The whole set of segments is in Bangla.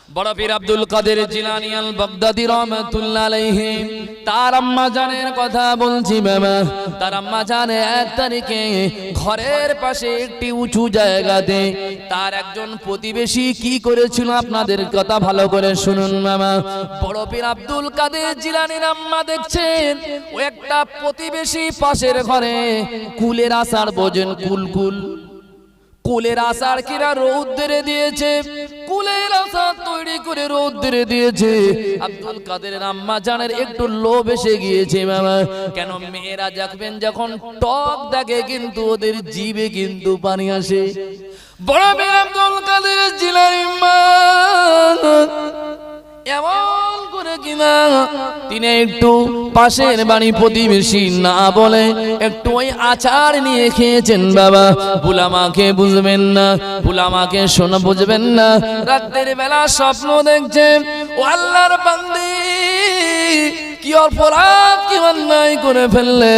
বড় পীর আব্দুল কাদের জিলানী আল বাগদাদী রাহমাতুল্লাহ আলাইহি তার আম্মা জানের কথা বলছি বাবা। তার আম্মা জানে এক তারিখে ঘরের পাশে একটি উঁচু জায়গাতে তার একজন প্রতিবেশী কি করেছিল আপনাদের কথা ভালো করে শুনুন বাবা। বড় পীর আব্দুল কাদের জিলানীর আম্মা দেখছেন ও একটা প্রতিবেশী পাশের ঘরে কুলের আসার বোঝেন, কুলের আসার কিরা রৌদ্রে দিয়েছে, কুলের আসার তৈরি করে রৌদ্রে দিয়েছে। আব্দুল কাদের আম্মা জানের একটু লোভ এসে গিয়েছে বাবা। কেন মেয়েরা দেখবেন যখন টক দেখে কিন্তু ওদের জিভে কিন্তু পানি আসে। বড় পীর আব্দুল কাদের জিলানী মা এমন করে কিনা তিনি একটু পাশের বাড়ি প্রতিবেশী না বলে একটু ওই আচার নিয়ে খেয়েছেন বাবা। বুলামাকে বুঝবেন না, বুলামাকে শোনা বুঝবেন না। রাতের বেলা স্বপ্ন দেখছেন ও আল্লাহর বান্দি কি অপরাধ কি অন্যায় করে ফেললে,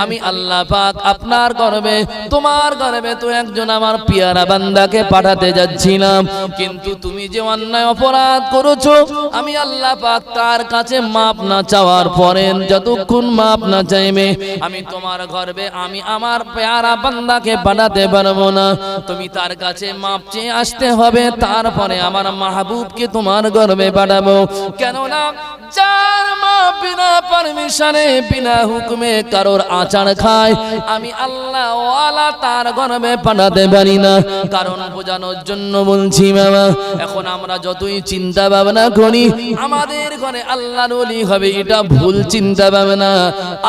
আমি আল্লাহ পাক আপনার গর্বে তোমার গর্বে তো একজন আমার পিয়ারা বান্দাকে পাঠাতে যাচ্ছিলাম, কিন্তু তুমি যে অন্যায় অপরাধ করেছো আমি আল্লাহ পাক তার কাছে মাপ না চাওয়ার পরে যতক্ষণ মাপ না চাইবে আমি তোমার গর্বে আমি আমার পিয়ারা বান্দাকে পাঠাতে পারবো না। তুমি তার কাছে মাপ চেয়ে আসতে হবে, তারপরে আমার মাহবুবকে তোমার গর্বে পাঠাবো। কেননা যার মা বিনা পারমিশনে বিনা হুকুমে কারোর আচার খায় আমি আল্লাহ ওয়ালা তার গর্বে পাঠাতে পারি না। কারণ বোঝানোর জন্য বলছি বাবা, এখন আমরা যতই চিন্তা ভাবনা করি আমাদের ঘরে আল্লাহর ওলি হবে এটা ভুল চিন্তা ভাবনা।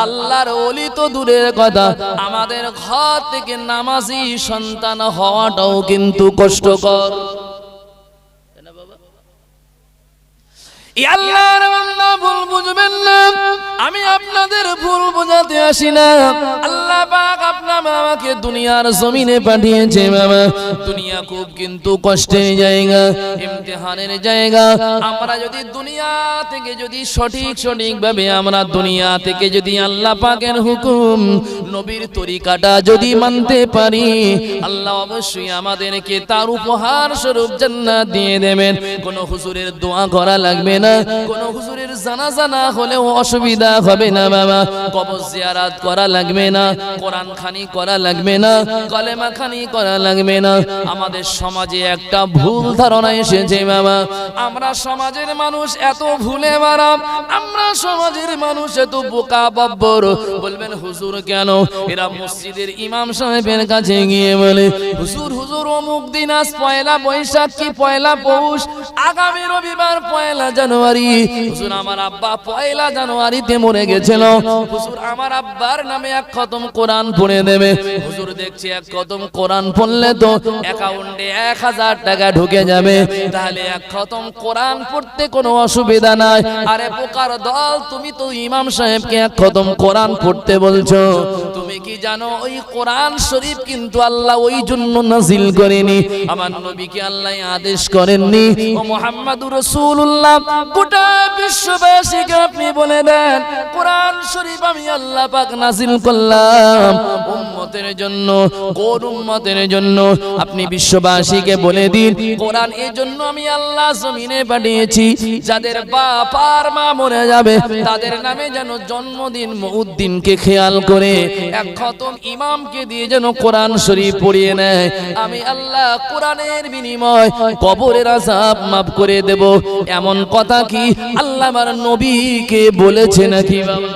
আল্লাহর ওলি তো দূরের কথা, আমাদের ঘর থেকে নামাজি সন্তান হওয়াটাও কিন্তু কষ্টকর। আল্লাহর বান্দা ভুল বুঝবেন না, আমি আপনাদের ভুল বোঝাতে আসি না। আল্লাহ পাক আপনার আমাকে দুনিয়ার জমিনে পাঠিয়েছে বাবা। দুনিয়া খুব কিন্তু কষ্টের জায়গা, ইমতিহানের জায়গা। আমরা যদি দুনিয়া থেকে যদি সঠিক ভাবে আমরা দুনিয়া থেকে যদি আল্লাহ পাকের হুকুম নবীর তরিকাটা যদি মানতে পারি আল্লাহ অবশ্যই আমাদেরকে তার উপহার স্বরূপ জান্নাত দিয়ে দেবেন। কোন হুজুরের দোয়া করা লাগবে না, কোন হুজুরের জানাজা না হলেও অসুবিধা হবে না বাবা। কবর জিয়ারত করা লাগবে না, কোরআন খানি করা লাগবে না, কলেমা খানি করা লাগবে না। আমাদের সমাজে একটা ভুল ধারণা এসেছে বাবা, আমরা সমাজের মানুষ এত ভুলে মারা, আমরা সমাজের মানুষ এত বোকা বাব্বর। বলবেন হুজুর কেন? এরা মসজিদের ইমাম সাহেবের কাছে গিয়ে বলে হুজুর হুজুর অমুক দিন আজ পয়লা বৈশাখ কি পয়লা পৌষ, আগামী রবিবার পয়লা জানুয়ারি, হুজুর আমার আব্বা পয়লা জানুয়ারিতে মরে গেছিল, হুজুর আমার আব্বার নামে এক খতম কোরআন পড়ে দেবে। হুজুর দেখছি এক খতম কোরআন পড়লে তো অ্যাকাউন্টে 1000 টাকা ঢুকে যাবে, তাহলে এক খতম কোরআন পড়তে কোনো অসুবিধা নাই। আরে বোকার দল, তুমি তো ইমাম সাহেবকে এক খতম কোরআন পড়তে বলছো, তুমি কি জানো ওই কোরআন শরীফ কিন্তু আল্লাহ ওই জন্য নাজিল করেনি, আমার নবীকে আল্লাহ আদেশ করেননি। ও মুহাম্মাদুর রাসূলুল্লাহ গোটা বিশ্ববাসীকে আপনি বলে দেন কোরআন শরীফ আমি আল্লাহ পাক নাজিল করলাম উম্মতের জন্য। কোন উম্মতের জন্য? আপনি বিশ্ববাসীকে বলে দিন কোরআন এই জন্য আমি আল্লাহ জমিনে পাঠিয়েছি যাদের বাপ আর মা মরে যাবে তাদের নামে যেন জন্মদিন মউদ্দিনকে খেয়াল করে এক খতম ইমামকে দিয়ে যেন কোরআন শরীফ পড়িয়ে নেয়। আমি আল্লাহ কোরআনের বিনিময় কবরের আযাব মাফ করে দেব। এমন কথা কি আল্লাহ আমার নবীকে বলেছে নাকি বাবা?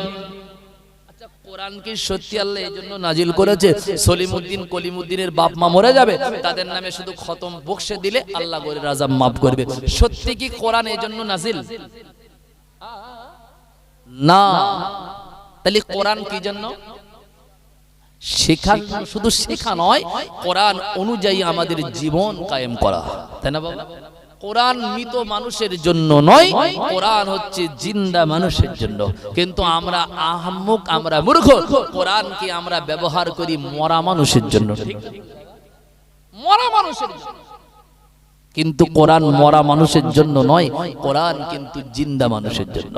আচ্ছা, কোরআন কি সত্যি আল্লাহ এই জন্য নাজিল করেছে সলিমউদ্দিন কলিমউদ্দিনের বাপ মা মরে যাবে তাদের নামে শুধু খতম বক্সে দিলে আল্লাহ কবরের আযাব মাফ করবে? সত্যি কি কোরআন এই জন্য নাজিল? না। তাহলে কোরআন কি জন্য? শেখা, শুধু শেখা নয়, কোরআন অনুযায়ী আমাদের জীবন কায়েম করা, তাই না বাবা? কোরআন মৃত মানুষের জন্য নয়, কোরআন হচ্ছে জিন্দা মানুষের জন্য। কিন্তু আমরা আহম্মক, আমরা মূর্খ, কোরআনকে আমরা ব্যবহার করি মরা মানুষের জন্য। ঠিক, মরা মানুষের জন্য। কিন্তু কোরআন মরা মানুষের জন্য নয়, কোরআন কিন্তু জিন্দা মানুষের জন্য।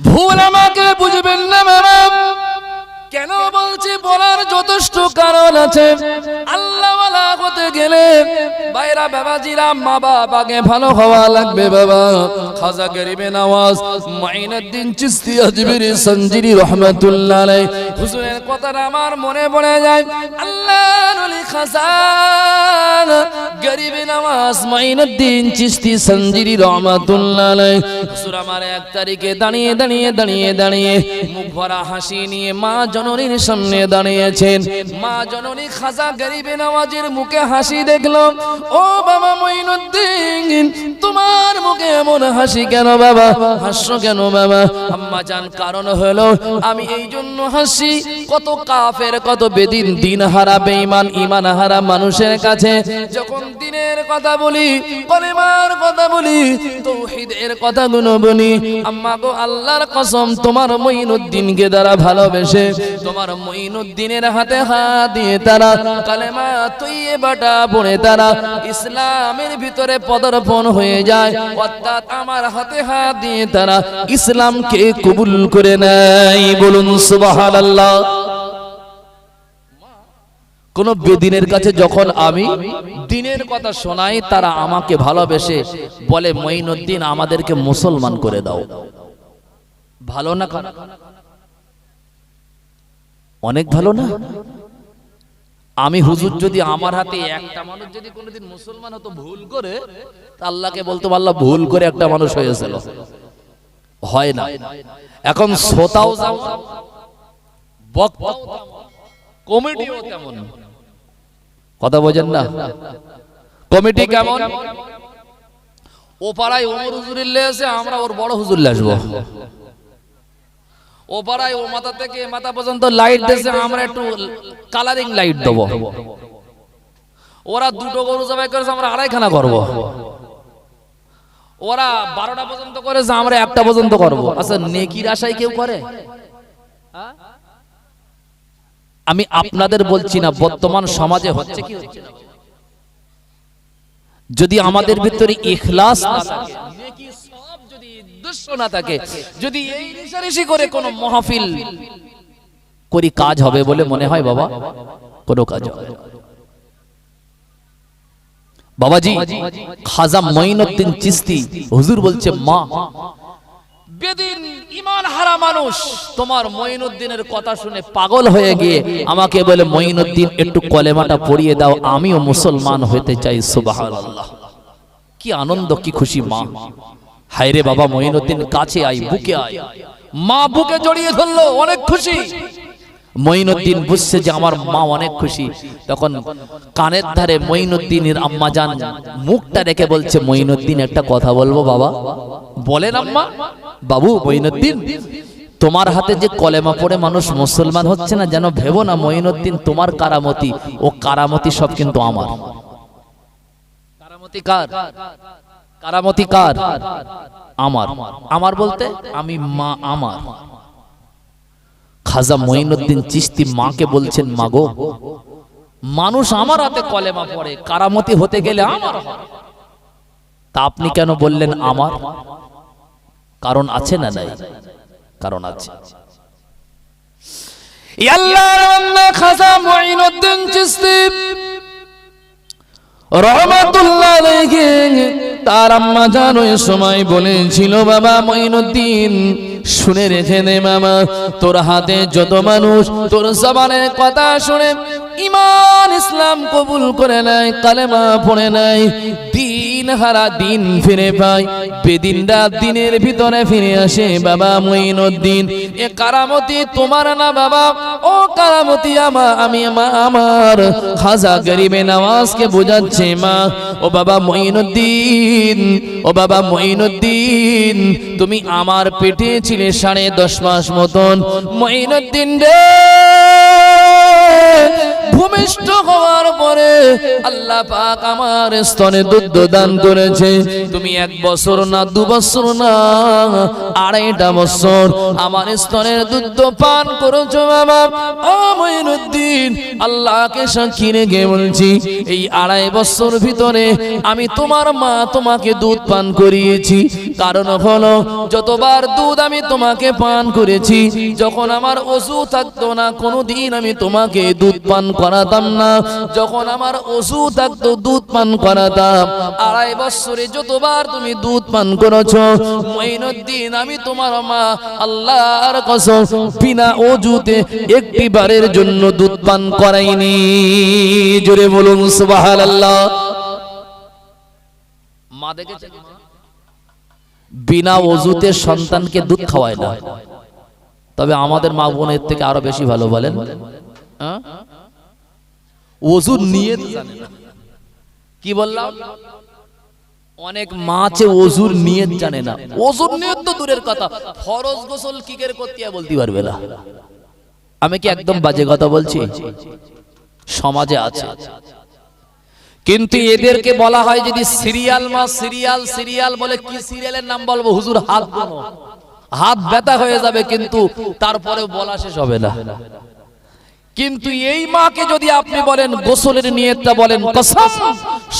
ভুল আমাকে বুঝবেন না বাবা, কেন বলছি বলার যথেষ্ট কারণ আছে। আল্লাহ ওয়ালা হতে গেলে বাইরা বাবাজিরা মা বাবাকে ভালো হওয়া লাগবে বাবা। খাজা গরিবে নওয়াজ মাইনুদ্দিন চিশতি আজমিরি সঞ্জিরি রহমাতুল্লাহ আলাইহি হুজুরের কথাটা আমার মনে পড়ে যায়। আল্লাহর ওলি খাজা গরিবে নওয়াজ মাইনুদ্দিন চিশতি সঞ্জিরি রহমাতুল্লাহ আলাইহি হুজুর আমার 1 তারিখে দাঁড়িয়ে মুখ ভরা হাসি নিয়ে মা জননীর সামনে দাঁড়িয়েছেন। মা জননী খাজা গরিবে নওয়াজের মুখে হাসি দেখলো। ও বাবা মাইনুদ্দিন, তোমার মুখে এমন হাসি কেন বাবা? হাসছো কেন বাবা? আম্মা জান, কারণ হলো আমি এই জন্য হাসি, কত কাফের কত বেদিন দিন হারা বেঈমান ঈমান হারা মানুষের কাছে যখন দিনের কথা বলি, কলেমার কথা বলি, তাওহীদের কথাগুলো বলি, আম্মা গো আল্লাহর কসম তোমার মাইনুদ্দিনকে দ্বারা ভালোবেসে তোমার মাইনুদ্দিনের হাতে হাত দিয়ে তারা কালেমা তৈয়বাটা পড়ে তারা ইসলামের ভিতরে পদার্পণ হয়ে যায়, অর্থাৎ আমার হাতে হাত দিয়ে তারা ইসলামকে কবুল করে নেয়। বলুন সুবহানাল্লাহ। কোন বেদিনের কাছে যখন আমি দ্বীনের কথা শোনাই, তারা আমাকে ভালোবেসে বলে মাইনুদ্দিন আমাদেরকে মুসলমান করে দাও। ভালো না? অনেক ভালো না? আমি হুজুর যদি আমার হাতে একটা মানুষ যদি কোনোদিন মুসলমান হতো ভুল করে, আল্লাহকে বলতো আল্লাহ ভুল করে একটা মানুষ হয়েছিল, হয় না। এখন শ্রোতাও যাও, বক্তাও কমিটিও তেমন। কথা বোঝেন না? কমিটি কেমন? ও পাড়ায় ওমর হুজুরের লেসে আমরা ওর বড় হুজুর আসবো, ও পাড়ায় ও মাথা থেকে মাথা পর্যন্ত লাইট দিয়েছে, আমরা একটু কালারিং লাইট দেবো। ওরা 2টো গরু জবাই করেছে, আমরা 2.5খানা করবো। ওরা 12টা পর্যন্ত করেছে, আমরা 1টা পর্যন্ত করবো। আচ্ছা, নেকির আশায় কেউ করে? আমি আপনাদের বলছি না, বর্তমান সমাজে হচ্ছে কি হচ্ছে না। যদি আমাদের ভিতরে ইখলাস না থাকে, নেকি সব যদি উদ্দেশ্য না থাকে, যদি এই রেশারেশি করে কোনো মাহফিল করি কাজ হবে বলে মনে হয় বাবা, কোনো কাজ হবে না। বাবাজি খাজা মাইনুদ্দিন চিশতি হুজুর বলছে, মা বেদিন ঈমান হারা মানুষ তোমার মাইনুদ্দিনের কথা শুনে পাগল হয়ে গিয়ে আমাকে বলে মাইনুদ্দিন একটু কলেমাটা পড়িয়ে দাও, আমিও মুসলমান হতে চাই। সুবহানাল্লাহ। কি আনন্দ, কি খুশি মা। হায় রে বাবা মাইনুদ্দিন, কাছে আই, বুকে আয়। মা বুকে জড়িয়ে ধরলো, অনেক খুশি। মাইনুদ্দিন বুঝছে যে আমার মা অনেক খুশি। তখন কানের ধারে মাইনুদ্দিনের আম্মা জান মুখটা রেখে বলছে, মাইনুদ্দিন একটা কথা বলবো বাবা। বলেন আম্মা। বাবু মাইনুদ্দিন, তোমার হাতে যে কলেমা পড়ে মানুষ মুসলমান হচ্ছে না, যেন ভেবো না মাইনুদ্দিন তোমার কারামতি, ও কারামতি সব কিন্তু আমার। কারামতি কার? কারামতি কার? আমার। আমার বলতে আমি, মা আমার। খাজা মাইনুদ্দিন চিশতি মাকে বলছেন, মা গো মানুষ আমার হাতে কলেমা পড়ে, কারামতি হতে গেলে আমার। তা আপনি কেন বললেন আমার? কারণ আছে না নাই? কারণ আছে। আল্লাহর বান্দা খাজা মাইনুদ্দিন চিশতি রহমাতুল্লাহ আলাইহি তার আম্মা জান ওই সময় বলেছিল, বাবা মাইনুদ্দিন শুনে রেখে দে মামা, তোর হাতে যত মানুষ তোর জবানের কথা শুনে ঈমান ইসলাম কবুল করে নেয়, কালেমা পড়ে নেয়, দিন হারা দিন ফিরে পায়, বেদিনরা দিনের ভিতরে ফিরে আসে। বাবা মাইনুদ্দিন, এ কারামতি তোমার না বাবা, ও কারামতি আমি আমার খাজা গরিবে নওয়াজকে বোঝাচ্ছে মা। ও বাবা মাইনুদ্দিন, ও বাবা মাইনুদ্দিন, তুমি আমার পেটে ছিলে 10.5 মাস মতন। মাইনুদ্দিন রে, ভূমিষ্ঠ হওয়ার পরে আল্লাহ পাক আমার স্তনে দুধ দান করেছে। তুমি 1 বছর না 2 বছর না 2.5 বছর আমার স্তনের দুধ পান করেছো বাবা। ও মঈনুদ্দিন, আল্লাহকে সাক্ষী রেখে বলছি, এই 2.5 বছর ভিতরে আমি তোমার মা তোমাকে দুধ পান করিয়েছি। কারণ হলো যতবার দুধ আমি তোমাকে পান করেছি, যখন আমার ওযু থাকতো না কোনোদিন আমি তোমাকে দুধ পান করাতাম না, যখন আমার ওযু থাকতো দুধ পান করাতাম। 2.5 বছরে যতবার তুমি দুধ পান করেছো মঈনুদ্দিন, আমি তোমার মা আল্লাহর কসম বিনা ওযুতে একটি বারের জন্য দুধ পান করাইনি। জোরে বলুন সুবহানাল্লাহ। মা দেখেছেন বিনা ওযুতে সন্তানকে দুধ খাওয়ায় না। তবে আমাদের মা বোনের থেকে আরো বেশি ভালো বলেন, ওযুর নিয়ত জানে না। কি বললাম? অনেক মা আছে ওযুর নিয়ত জানে না। ওযুর নিয়ত তো দূরের কথা, ফরজ গোসল কি করে করতে হয় বলতে পারবে না। আমি কি একদম বাজে কথা বলছি? সমাজে আছে, কিন্তু এদেরকে বলা হয় যদি সিরিয়াল মা সিরিয়াল বলে। কি সিরিয়ালের নাম বলবো হুজুর? হাত গোনো, হাত ব্যথা হয়ে যাবে, কিন্তু তারপরেও বলা শেষ হবে না। কিন্তু এই মাকে যদি আপনি বলেন গোসলের নিয়তটা বলেন, কসম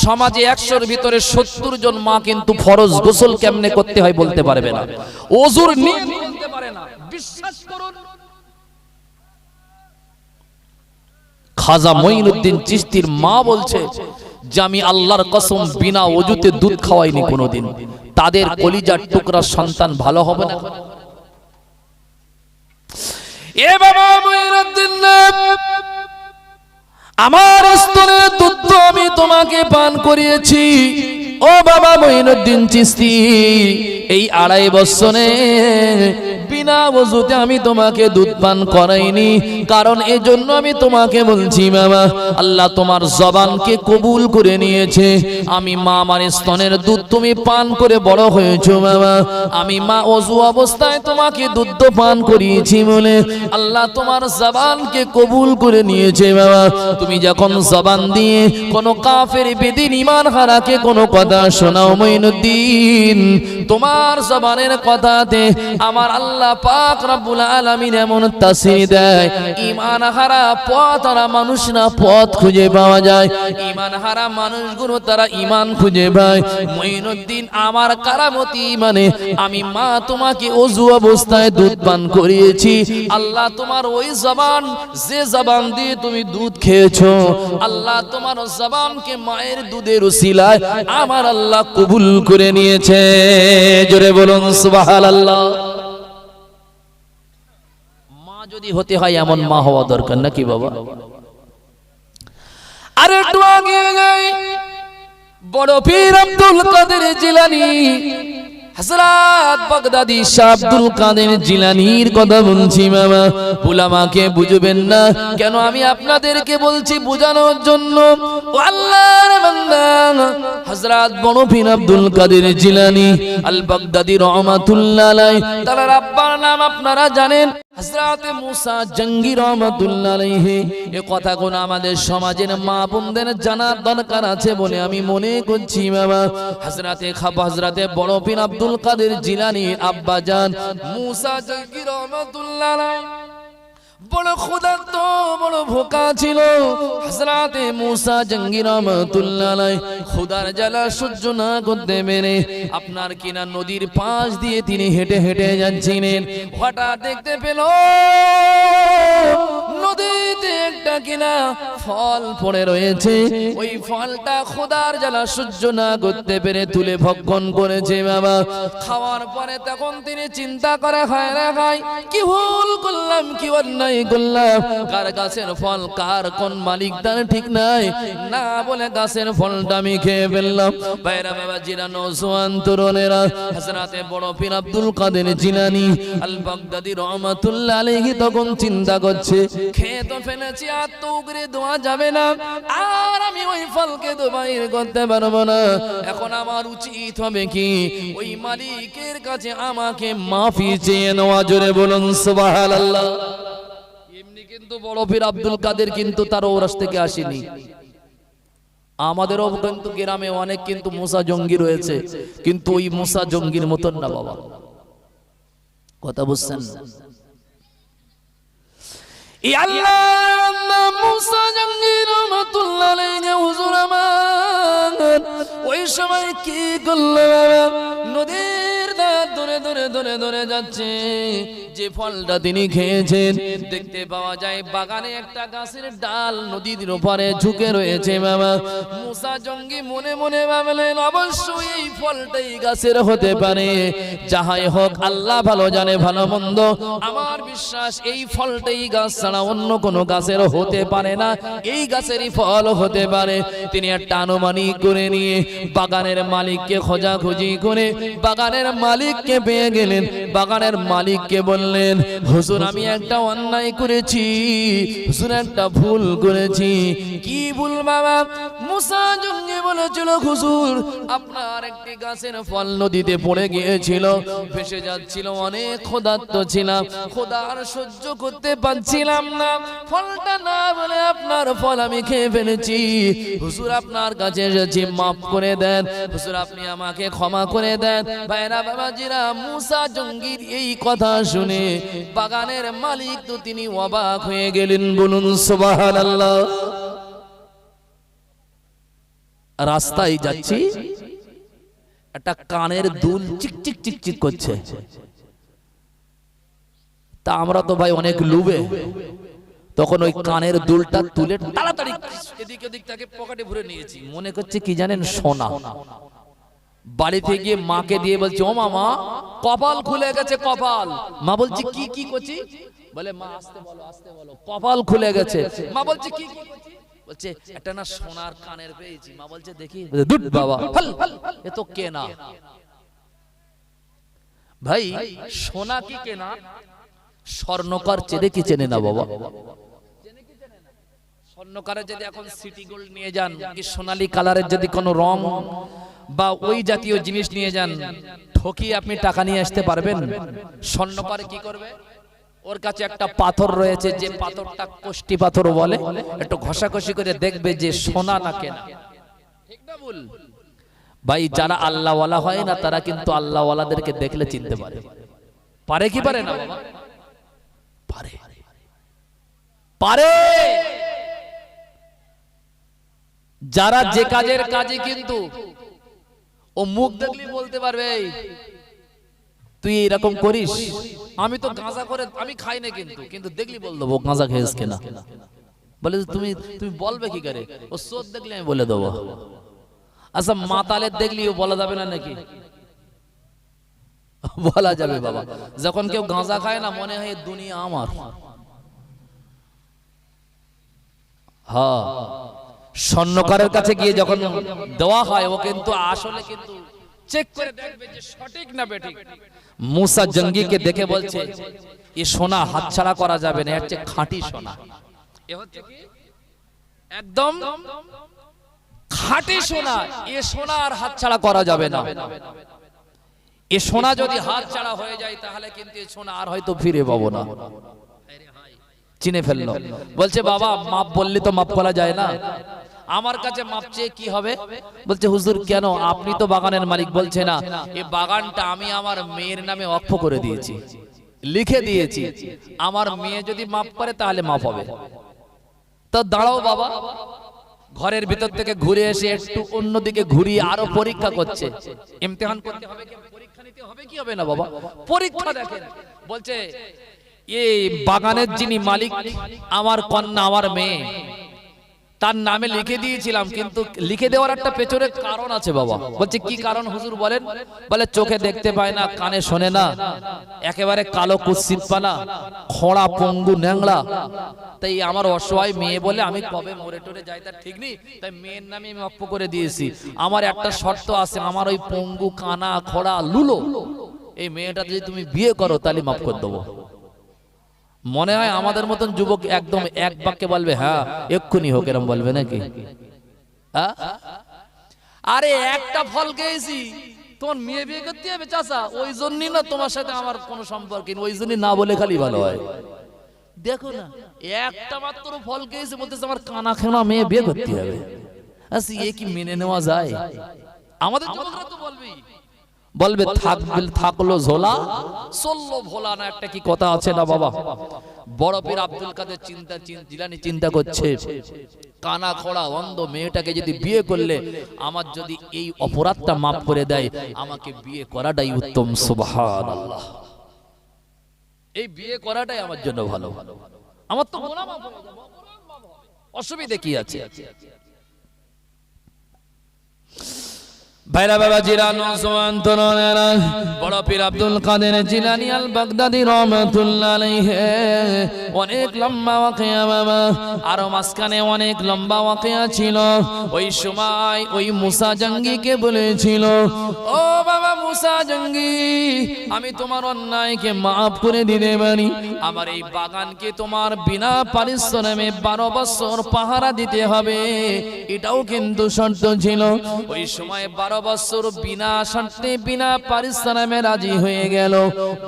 সমাজে 100-র ভিতরে 70 জন মা কিন্তু ফরজ গোসল কেমনে করতে হয় বলতে পারবে না, ওযুর নিয়ত বলতে পারে না। বিশ্বাস করুন, খাজা মঈনুদ্দিন চিশতির মা বলছে যে আমি আল্লাহর কসম বিনা ওযুতে দুধ খাওয়াইনি কোনোদিন। তাদের কলিজার টুকরা সন্তান ভালো হবে না? এ বাবা মঈনুদ্দিন, আমার স্তনে দুধ আমি তোমাকে পান করিয়েছি। ও বাবা মঈনুদ্দিন চিশতি, এই 2.5 বছরে বিনা ওযুতে আমি তোমাকে দুধ পান করাইনি। কারণ এজন্য আমি তোমাকে বলছি বাবা, আল্লাহ তোমার জবানকে কবুল করে নিয়েছে। আমি মা আমার স্তনের দুধ তুমি পান করে বড় হয়েছো বাবা। আমি মা ওযু অবস্থায় তোমাকে দুধ পান করিয়েছি বলে আল্লাহ তোমার জবানকে কবুল করে নিয়েছে বাবা। তুমি যখন জবান দিয়ে কোন কাফের বেদিন ঈমান হারাকে কোনো কথা শোনাও মঈনুদ্দিন, তোমার জবানের কথাতে আমার আল্লাহ পাক রব্বুল আলামিন এমন তাসির দেয়, ঈমান হারা পথ হারা মানুষরা পথ খুঁজে পাওয়া যায়। ঈমান হারা মানুষগুলো তারা ঈমান খুঁজে পায়। মঈনুদ্দিন, আমার কারামতি মানে আমি মা তোমাকে ওযু অবস্থায় দুধ পান করিয়েছি। আল্লাহ তোমার ওই জবান, যে জবান দিয়ে তুমি দুধ খেয়েছো, আল্লাহ তোমার জবানকে মায়ের দুধের উসিলায় আমার আল্লাহ কবুল করে নিয়েছে। জোরে বলুন সুবহানাল্লাহ। মা যদি হতে হয় এমন মা হওয়া দরকার নাকি বাবা? আর একটু আগে যাই, বড় পীর আব্দুল কাদের জিলানী হযরত বাগদাদী শাহ আব্দুল কাদের জিলানীর কথা বলছি বাবা। উলামাকে বুঝবেন না কেন? আমি আপনাদেরকে বলছি বোঝানোর জন্য। ও আল্লাহর বান্দা, হযরত বড় পীর আব্দুল কাদের জিলানী আল বাগদাদী রাহমাতুল্লাহ আলাইহি, তার আব্বার নাম আপনারা জানেন হযরত মুসা জঙ্গি রাহমাতুল্লাহ আলাইহি। এই কথাগুলো আমাদের সমাজের মা বোনদের জানার দরকার আছে বলে আমি মনে করছি বাবা। হযরতে বড় পীর আব্দুল কাদের জিলানী আব্বা জান মুসা জঙ্গি রাহমাতুল্লাহ আলাইহি বড় ক্ষুধার্ত, বড় ভোকা ছিল। হযরতে মুসা জঙ্গি রাহমাতুল্লাহ আলাইহি ক্ষুধার জ্বালা সহ্য না করতে পেরে আপনার কিনা নদীর পাশ দিয়ে তিনি হেঁটে হেঁটে যাচ্ছিলেন। হঠাৎ দেখতে পেল নদীতে একটা কিনা ফল পড়ে রয়েছে। ওই ফলটা ক্ষুধার জ্বালা সহ্য না করতে পেরে তুলে ভক্ষণ করেছে বাবা। খাওয়ার পরে তখন তিনি চিন্তা করে, খায় না খাই, কি ভুল করলাম, কি অন্যায় করলাম, কার গাছের ফল কার কোন মালিক তার ঠিক নাই, না বলে গাছের ফলটা আমি খেয়ে ফেললাম। ভাইরা বাবা জিরা, নওজোয়ান তরুণেরা, হযরতে বড় পীর আব্দুল কাদের জিলানী আল বাগদাদী রাহমাতুল্লাহ আলাইহি তখন চিন্তা করছে, খেয়ে তো ফেলেছি, আর তো উগরে দেওয়া যাবে না, আর আমি ওই ফলকে তো বাইর করতে পারবো না। এখন আমার উচিত হবে কি, ওই মালিকের কাছে আমাকে মাফি চেয়ে নেওয়া। জোরে বলুন সুবহানাল্লাহ। কিন্তু বড় পীর আব্দুল কাদের কিন্তু তার ওরাস থেকে আসেনি। আমাদেরও কিন্তু গ্রামে অনেক কিন্তু মুসা জঙ্গি রয়েছে, কিন্তু ওই মুসা জঙ্গির মতন না বাবা, কথা বুঝছেন? এই আল্লাহ মুসা জঙ্গি রহমাতুল্লাহ আলাইহি হুজুর আমার ওই সময় কি করলো বাবা, নদীর ধার ধরে ধরে ধরে ধরে যাচ্ছে, যে ফলটা তিনি খেয়েছেন দেখতে পাওয়া যায় বাগানে একটা গাছের ডাল নদীর ওপারে ঝুঁকে রয়েছে বাবা। মুসা জঙ্গি মনে মনে ভাবলেন অবশ্যই এই ফলটাই গাছের হতে পারে, যাহাই হোক আল্লাহ ভালো জানে ভালো মন্দ, আমার বিশ্বাস এই ফলটাই গাছ ছাড়া অন্য কোনো গাছের হতে পারে না, এই গাছেরই ফল হতে পারে। তিনি একটা আনুমানিক করে নিয়ে বাগানের মালিককে খোঁজাখুঁজি করে বাগানের মালিককে পেয়ে গেলেন। বাগানের মালিককে বললেন হুজুর আমি একটা অন্যায় করেছি, হুজুর একটা ভুল করেছি। কি ভুল বাবা? মুসা জঙ্গি বলেছিল হুজুর আপনার একটি গাছের ফল নদীতে পড়ে গিয়েছিল, ভেসে যাচ্ছিল, অনেক ক্ষুধার্ত ছিলাম, ক্ষুধা আর সহ্য করতে পারছিলাম না, ফলটা না বলে আপনার ফল আমি খেয়ে ফেলেছি, হুজুর আপনার কাছে এসেছি, মাফ করে দেন হুজুর, আপনি আমাকে ক্ষমা করে দেন। ভাইরা বাবাজিরা, মুসা জঙ্গির এই কথা শুনে বাগানের মালিক তো তিনি অবাক হয়ে গেলেন, বলুন সুবহানাল্লাহ। রাস্তায় যাচ্ছি, একটা কানের দুল চিকচিক চিকচিক করছে, তা আমরা তো ভাই অনেক লুবে, তখন ওই কানের দুলটা তুলে তাড়াতাড়ি এদিক ওদিক তাকে পকেটে ভরে নিয়েছি, মনে করছে কি জানেন সোনা। বাড়িতে গিয়ে মাকে দিয়ে বলছে ও মামা কপাল খুলে গেছে কপাল। মা বলছে কি কি করছি? বলে মা আস্তে বলো কপাল খুলে গেছে। মা বলছে কি কি করছি? বলছে একটা না সোনার কানের পেয়েছি। মা বলছে দেখি, দুধ বাবা এ তো কেনা। ভাই সোনা কি কেনা? স্বর্ণকার চেনে কি চেনে না বাবা? স্বর্ণকারের যদি এখন সিটি গোল্ড নিয়ে যান, কি সোনালী কালারের যদি কোনো রং বা ওই জাতীয় জিনিস নিয়ে যান, ঠকিয়ে আপনি টাকা নিয়ে আসতে পারবেন? স্বর্ণকার কি করবে? ওর কাছে একটা পাথর রয়েছে, যে পাথরটা কোষ্টি পাথর বলে, একটু ঘষাঘষি করে দেখবে যে সোনা না কেনা, ঠিক না ভুল? ভাই যারা আল্লাহ ওয়ালা হয় না তারা কিন্তু আল্লাহ ওয়ালাদেরকে দেখলে চিনতে পারে। পারে কি পারে না বাবা? পারে পারে। যারা যে কাজের কাজে কিন্তু ও মুখ দেখলি বলতে পারবে তুই এরকম করিস, আমি তো গাঁজা করে আমি খাই না, কিন্তু দেখলি বল দেবো গাঁজা খেয়েছ কেনা। বলে তুমি তুমি বলবে কি করে? ও সোদ দেখলে আমি বলে দেবো। আচ্ছা মাতালের দেখলি ও বলা যাবে না নাকি? বলা যাবে বাবা। যখন কেউ গাঁজা খায় না মনে হয় দুনিয়া আমার। হ্যাঁ, স্বর্ণকারের কাছে গিয়ে যখন দেওয়া হয় ও কিন্তু আসলে কিন্তু চেক করে দেখবে যে সঠিক না বেঠিক। মুসা জঙ্গিকে দেখে বলছে এই সোনা হাতছাড়া করা যাবে না, এর চেয়ে খাঁটি সোনা। এ হচ্ছে কি একদম খাঁটি সোনা, এ সোনা আর হাতছাড়া করা যাবে না। এ সোনা যদি হাতছাড়া হয়ে যায় তাহলে কিন্তু এ সোনা আর হয়তো ফিরে পাবো না। চিনে ফেললো, বলছে বাবা মাপ বললে তো মাপ করা যায় না, আমার কাছে মাপ চেয়ে কি হবে? বলছে হুজুর কেন, আপনি তো বাগানের মালিক, বলছে না এই বাগানটা আমি আমার মেয়ের নামে ওয়াকফ করে দিয়েছি, লিখে দিয়েছি, আমার মেয়ে যদি মাপ করে তাহলে মাপ হবে। তো দাঁড়াও বাবা, ঘরের ভিতর থেকে ঘুরে এসে একটু অন্যদিকে ঘুরিয়ে আরো পরীক্ষা করছে। ইমতিহান করতে হবে কি, পরীক্ষা নিতে হবে কি হবে না বাবা? পরীক্ষা দেখেন। বলছে এই বাগানের যিনি মালিক আমার কন্যা আমার মেয়ে, তার নামে লিখে দিয়েছিলাম, কিন্তু লিখে দেওয়ার একটা পেছনের কারণ আছে বাবা। বলছে কি কারণ হুজুর বলেন? বলে চোখে দেখতে পায় না, কানে শোনে না, একেবারে কালো কুৎসিত পানা, খোঁড়া পঙ্গু ন্যাংলা, তাই আমার অসহায় মেয়ে বলে আমি কবে মরে টরে যাই তার ঠিক নেই, তাই মেয়ের নামে আমি ওয়াকফ করে দিয়েছি। আমার একটা শর্ত আছে, আমার ওই পঙ্গু কানা খোঁড়া লুলো এই মেয়েটা যদি তুমি বিয়ে করো তাহলে মাফ করে দেবো। মনে হয় আমাদের মতন যুবক একদম এক বাক্যে বলবে হ্যাঁ এক্ষুনি হোক, এরকম বলবে নাকি? আরে একটা ফল খেয়েছি, তোমার মেয়ে বিয়ে করতে হবে চাচা, ওই জন্যই না তোমার সাথে আমার কোনো সম্পর্ক নেই, ওই জন্যই না বলে খালি ভালো হয়। দেখো না, একটা মাত্র ফল খেয়েছে, বলতেছে আমার কানা খানা মেয়ে বিয়ে করতে হবে। আচ্ছা, এ কি মেনে নেওয়া যায়? আমাদের যুবকরা তো বলবে থাকলো ঝোলা চললো ভোলা, না একটা কি কথা আছে না বাবা? বড় পীর আব্দুল কাদের জিলানী চিন্তা করছে, কানা খোড়া অন্ধ মেয়েটাকে যদি বিয়ে করলে আমার যদি এই অপরাধটা মাফ করে দেয়, আমাকে বিয়ে করাটাই উত্তম। সুবহানাল্লাহ, এই বিয়ে করাটাই আমার জন্য ভালো। আমার তো গুনাহ মাফ হয়ে যাবে, অসুবিধা কি আছে? ভাইরা বাবা জিরানো সোয়ান তরনেরা, বড় পীর আব্দুল কাদের জিলানী আল বাগদাদি রহমাতুল্লাহ আলাইহি অনেক লম্বা ওয়াকিয়া বাবা, আরো মাঝখানে অনেক লম্বা ওয়াকিয়া ছিল। ওই সময় ওই মুসা জঙ্গিকে বলেছিল, ও বাবা মুসা জঙ্গি, আমি তোমার অন্যায়কে মাফ করে দিতে পারি, আমার এই বাগানকে তোমার বিনা পারিশ্রমে 12 বছর পাহারা দিতে হবে। এটাও কিন্তু শর্ত ছিল। ওই সময় 12 বছর বিনা শর্তে বিনা পারিশ্রমে রাজি হয়ে গেল।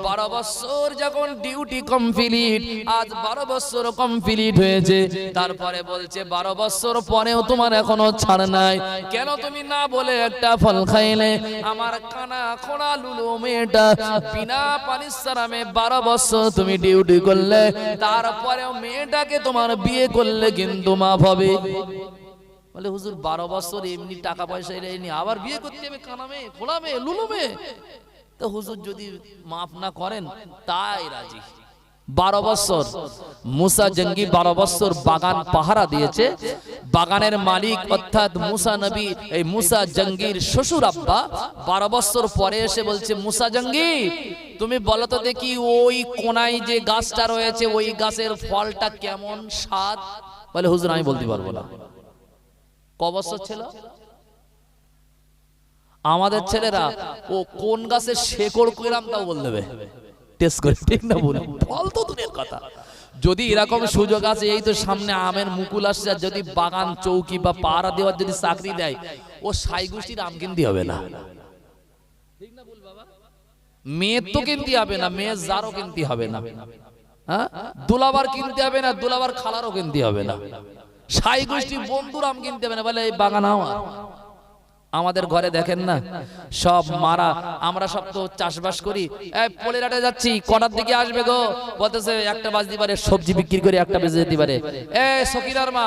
12 বছর যখন ডিউটি কমপ্লিট, আজ 12 বছর কমপ্লিট হয়েছে, তারপরে বলছে 12 বছর পরেও তোমার এখনো ছাড় নাই, কেন তুমি না বলে একটা ফল খাইলে? আমার কানা খোড়া লুলু মেয়েটা বিনা পারিশ্রমে 12 বছর তুমি ডিউটি করলে, তারপরেও মেয়েটাকে তোমার বিয়ে করলে কিন্তু মাফ হবে। বলে হুজুর 12 বছর এমনি টাকা পয়সা এনে আবার বিয়ে করতে হবে কানা মেয়ে খোলা মেয়ে লুলু মেয়ে? তো হুজুর যদি মাফ না করেন তাই রাজি। 12 বছর মুসা জঙ্গি 12 বছর বাগান পাহারা দিয়েছে। বাগানের মালিক অর্থাৎ মুসা নবী, এই মুসা জঙ্গির শ্বশুর আব্বা 12 বছর পরে এসে বলছে, মুসা জঙ্গি তুমি বলো তো দেখি ওই কোনায় যে গাছটা রয়েছে ওই গাছের ফলটা কেমন স্বাদ? বলে হুজুর আমি বলতে পারবো না। ক বছর ছিল? আমাদের ছেলেরা ও কোন গাছের শেকড় কইরাম তাও বল দেবে, টেস্ট করে, ঠিক না বলি? ফল তো দূরের কথা, যদি এরকম সুযোগ আছে, এই তো সামনে আমের মুকুল আসছে, যদি বাগান চৌকি বা পাহারা দেওয়ার যদি চাকরি দেয়, ও সাইগুষ্টির আম কিনতে হবে না, ঠিক না বল বাবা? মেয়ে তো কিনতে হবে না, মেয়ে জারও কিনতে হবে না, হ্যাঁ, দুলাবার কিনতে হবে না, দুলাবার খালারও কিনতে হবে না, সাই গোষ্ঠী বন্ধুর আম কিনতে হবে না। বলে এই বাগান আমার। আমাদের ঘরে দেখেন না সব মারা, আমরা সব তো চাষবাস করি, এই পোলেরাটে যাচ্ছি, কটার দিকে আসবে গো? বলতেছে 1টা বাজতে পারে, সবজি বিক্রি করে 1টা বেজে যেতে পারে। সকিরার মা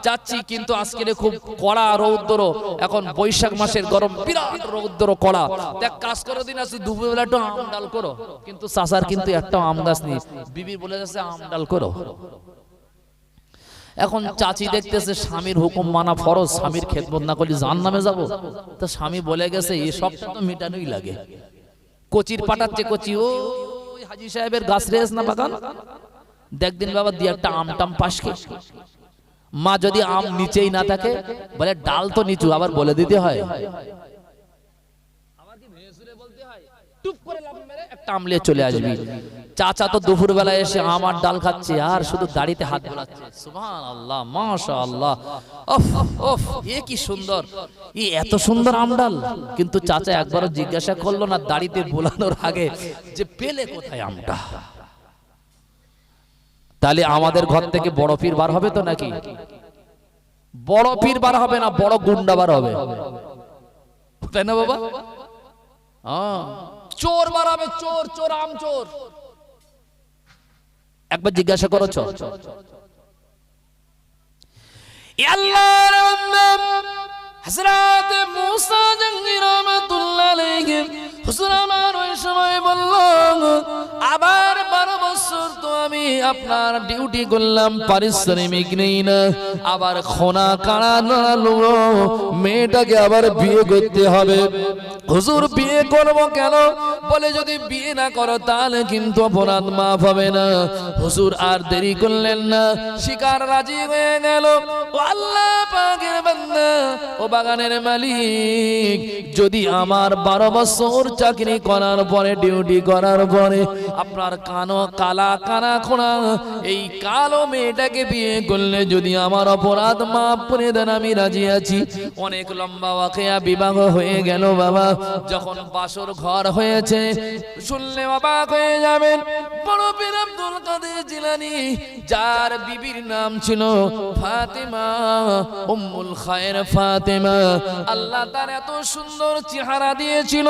যাচ্ছি, কিন্তু আজকে খুব কড়া রৌদ্র, এখন বৈশাখ মাসের গরম, বিরাট রৌদ্র কড়া, দেখ কাজ করে দিন আসি, দুপুরবেলা একটু আম ডাল করো। কিন্তু চাষার কিন্তু একটা আম গাছ নেই, বিবি বলে যাচ্ছে আম ডাল করো। এখন চাচি দেখতেছে স্বামীর হুকুম মানা ফরজ, স্বামীর খেদমত না করলে জাহান্নামে যাব। তো স্বামী বলে গেছে এসব তো মেটানোই লাগে। কচির পাঠাচ্ছে, কচি ও হাজী সাহেবের গাছ রেস না বাগান, দেখদিন বাবা দিয়ে একটা আম টাম পাশকে। মা যদি আম নিচেই না থাকে, বলে ডাল তো নিচু, আবার বলে দিতে হয়, টুপ করে লাফ মেরে একটা আম নিয়ে চলে আসবি। চাচা তো দুপুর বেলা এসে আমার ডাল খাচ্ছে আর শুধু দাড়িতে হাত বোলাচ্ছে। সুবহানাল্লাহ, মাশাআল্লাহ, ওফ ওফ, এ কি সুন্দর, এই এত সুন্দর আম ডাল। কিন্তু চাচা একবারও জিজ্ঞাসা করলো না দাড়িতে বোলানোর আগে যে পেলে কোথায় আমটা? তাহলে আমাদের ঘর থেকে বড় পীর বার হবে তো নাকি? বড় পীর বার হবে না, বড় গুন্ডা বার হবে, তাই না বাবা? চোর বার হবে, চোর, চোর, আম চোর। একবার জিজ্ঞাসা করেছ? আল্লাহর বান্দা হযরত মুসা জঙ্গি রাহমাতুল্লাহ আলাইহি হুজুর আমার ওই সময় বলল, আবার 12 বছর তো আমি আপনার ডিউটি করলাম, পারিশ্রমিক নেই না, আবার খোনা কাড়া নাড়ালো, মেয়েটাকে আবার বিয়ে করতে হবে। হুজুর বিয়ে করব কেন? বলে যদি বিয়ে না করো তাহলে কিন্তু অপরাধ মাফ হবে না। হুজুর আর দেরি করলেন না, শিকার রাজি হয়ে গেল। ও আল্লাহ পাকের বান্দা, ও বাগানের মালিক, যদি আমার 12 বছর চাকরি করার পরে, ডিউটি করার পরে আপনার কানো কালা কানা খোনা খোড়া এই কালো মেয়েটাকে বিয়ে করলে যদি আমার অপরাধ মাফ করে দেন আমি রাজি আছি। অনেক লম্বা ওয়াকিয়া, বিবাহ হয়ে গেল বাবা। যখন বাসর ঘর হয়েছে শুনলে অবাক হয়ে যাবেন, বড় পীর আব্দুল কাদের জিলানী যার বিবির নাম ছিল ফাতেমা, উম্মুল খায়ের ফাতেমা, আল্লাহ তার এত সুন্দর চেহারা দিয়েছিল,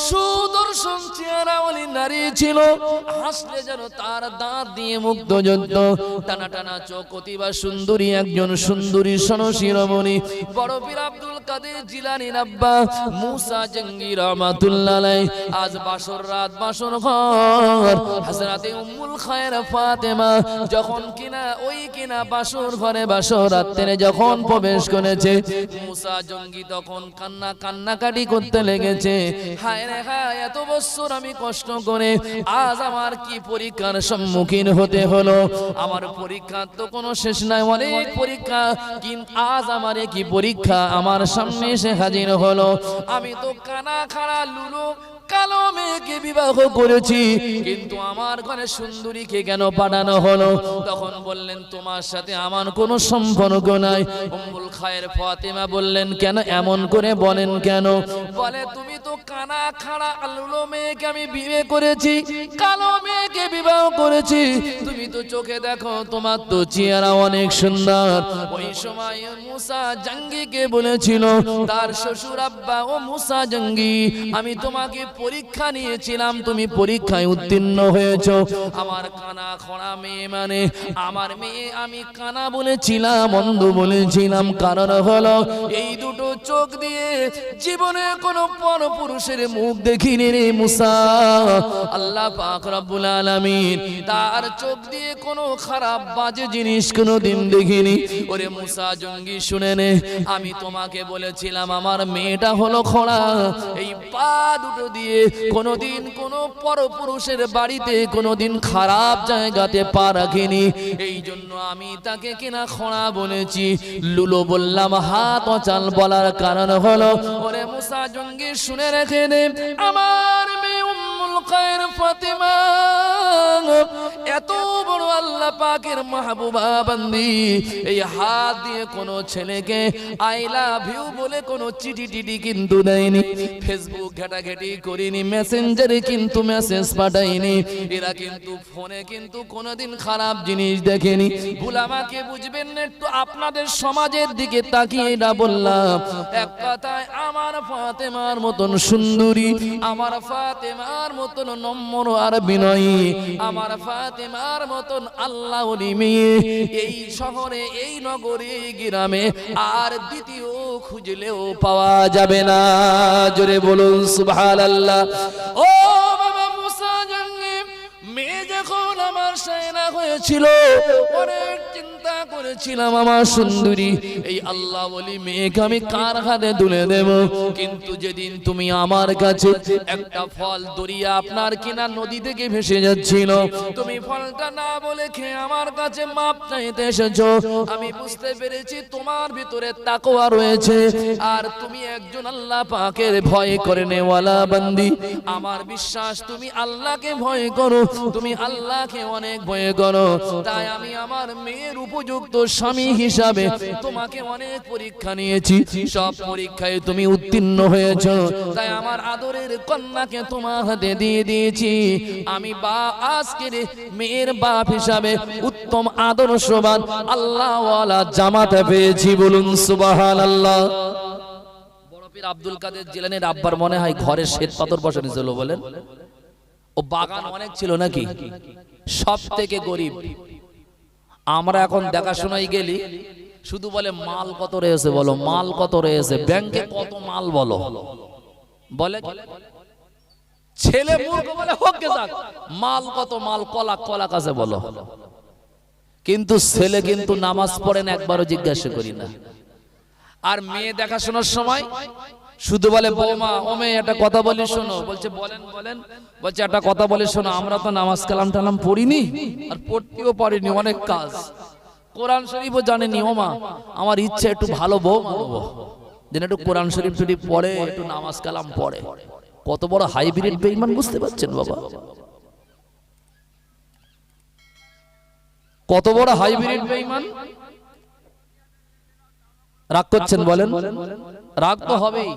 সুদর্শন চেহারাওয়ালি নারী ছিল, হাসলে যেন তার দাঁত দিয়ে মুগ্ধ যুদ্ধ, টানা টানা চোখ, অতিবা সুন্দরী একজন সুন্দরী সনশিরোমণি বড় পীর আব্দুল কাদের জিলানীর আব্বা মুসা জঙ্গি রহমাতুল্লাহ আলাইহি আজ বাসর রাত, বাসর ঘর, হযরতে উম্মুল খায়ের ফাতেমা যখন কিনা ওই কিনা বাসর ঘরে বাসর রাতে যখন প্রবেশ করেছে, মুসা জঙ্গি তখন কান্নাকাটি করতে লেগেছে। হায় রে হায়, এত বছর আমি কষ্ট করে আজ আমার কি পরীক্ষার সম্মুখীন হতে হলো। আমার পরীক্ষা তো কোনো শেষ নাই, অনেক পরীক্ষা, কিন্তু আজ আমার কি পরীক্ষা আমার সামনে এসে হাজির হলো। আমি তো কানা খাড়া লুলু কালো মেয়েকে বিবাহ করেছি, কিন্তু আমার ঘরে সুন্দরীকে কেন পাঠানো হলো? তখন বললেন তোমার সাথে আমার কোনো সম্পর্ক নাই। উম্মুল খায়ের ফাতেমা বললেন কেন, এমন করে বলেন কেন? বলে তুমি তো কানা খাড়া লুলো মেয়েকে আমি বিয়ে করেছি, কালো মেয়েকে বিবাহ করেছি, তুমি তো চোখে দেখো, তোমার তো চেহারা অনেক সুন্দর। ওই সময় মুসা জঙ্গিকে বলেছিল তার শ্বশুর আব্বা, ও মুসা জঙ্গি, আমি তোমাকে পরীক্ষা নিয়েছিলাম, তুমি পরীক্ষায় উত্তীর্ণ হয়েছো। আমার কানা খোড়া মেয়ে মানে আমার মেয়ে আমি কানা বলেছিলাম, অন্ধ বলেছিলাম, কারণ হলো এই দুটো চোখ দিয়ে জীবনে কোনো পরপুরুষের মুখ দেখিনি রে মুসা। আল্লাহ পাক রব্বুল আলামিন তার চোখ দিয়ে কোনো খারাপ বাজে জিনিস কোনোদিন দেখিনি। ওরে মুসা জঙ্গি শুনে নে, আমি তোমাকে বলেছিলাম আমার মেয়েটা হলো খোড়া, এই পা দুটো দিয়ে কোনোদিন কোনো পরপুরুষের বাড়িতে কোনোদিন খারাপ জায়গাতে পা রাখিনি, এই জন্য আমি তাকে কিনা খোড়া বলেছি। লুলো বললাম হাত অচাল বলার কারণ হলো, ওরে মুসা জঙ্গি শুনে রেখে দে, আমার মেয়ে উম্মুল খায়ের ফাতেমা এত বড় আল্লাহ পাকের মাহবুবা বান্দি, এই হাত দিয়ে কোনো ছেলেকে আই লাভ ইউ বলে কোনো চিঠি টিটি কিন্তু দেয়নি, ফেসবুক ঘাটাঘাটি করিনি, মেসেঞ্জারে কিন্তু মেসেজ পাঠাইনি, এরা কিন্তু ফোনে কিন্তু কোনোদিন খারাপ জিনিস দেখেনি। ভুল আমাকে বুঝবেন না, একটু আপনাদের সমাজের দিকে তাকিয়ে এটা বললাম। এক কথায় আমার ফাতেমার মতন সুন্দরী, আমার ফাতেমার মতন নম্র আর বিনয়ী, আমার ফাতেমার মতন আল্লাহওয়ালি মেয়ে এই শহরে, এই নগরে, এই গ্রামে আর দ্বিতীয় খুঁজলেও পাওয়া যাবে না। জোরে বলুন সুবহানাল্লাহ। ও বাবা মুসা জঙ্গি, মেয়ে যখন আমার শায়না হয়েছিল অনেক চিন্তা করেছিলাম আমার সুন্দরী এই আল্লাহ ওলি মেয়েকে আমি কার হাতে তুলে দেব। কিন্তু যেদিন তুমি আমার কাছে একটা ফল দরিয়া আপনার কিনা নদী থেকে ভেসে যাচ্ছিল, তুমি ফলটা না বলে খেয়ে আমার কাছে মাপ চাইতে এসেছো, আমি বুঝতে পেরেছি তোমার ভিতরে তাকওয়া রয়েছে আর তুমি একজন আল্লাহ পাকের ভয় করে নেওয়ালা বান্দি। আমার বিশ্বাস তুমি আল্লাহকে ভয় করো, তুমি আল্লাহকে অনেক ভয় করো, তাই আমি আমার মেয়ের উপযুক্ত স্বামী হিসাবে তোমাকে অনেক পরীক্ষা নিয়েছি, সব পরীক্ষায় তুমি উত্তীর্ণ হয়েছো, তাই আমার আদরের কন্যাকে তোমার হাতে দিয়ে দিয়েছি। আমি আজকের মেয়ের বাপ হিসাবে উত্তম আদর্শবান আল্লাহওয়ালা জামাতা পেয়েছি, বলুন সুবহানাল্লাহ। বড় পীর আব্দুল কাদের জিলানীর আব্বার মনে হয় ঘরে শ্বেত পাথর বসানো ছিল, বলেন ও বাগান অনেক ছিল নাকি, সব থেকে গরিব। আমরা এখন দেখাশোনাই গেলি শুধু বলে মাল কত রয়েছে, বলো মাল কত রয়েছে, ব্যাংকে কত মাল বলো, বলে ছেলে মূর্খ বলে হোক গে যাক, মাল কত, মাল কলা কলা কাছে বলো, কিন্তু ছেলে কিন্তু নামাজ পড়েন একবারও জিজ্ঞাসা করি না। আর মেয়ে দেখাশোনার সময় শুধু বলে বৌমা ও মেয়ে একটা কথা বলি শোনো, বলছে বলেন বলেন, বলছে একটা কথা বলি শোনো, আমরা তো নামাজ কালাম টালাম পড়িনি আর পড়তেও পারিনি, অনেক কাজ, কোরআন শরীফও জানেনি, ও মা আমার ইচ্ছা একটু ভালো বৌমা নেবো, যেন একটু কোরআন শরীফ শরীফ পড়ে, একটু নামাজ কালাম পড়ে। কত বড় হাইব্রিড বেঈমান বুঝতে পারছেন বাবা। কত বড় হাইব্রিড বেঈমান। রাগ করছেন বলেন? রাগ তো হবেই।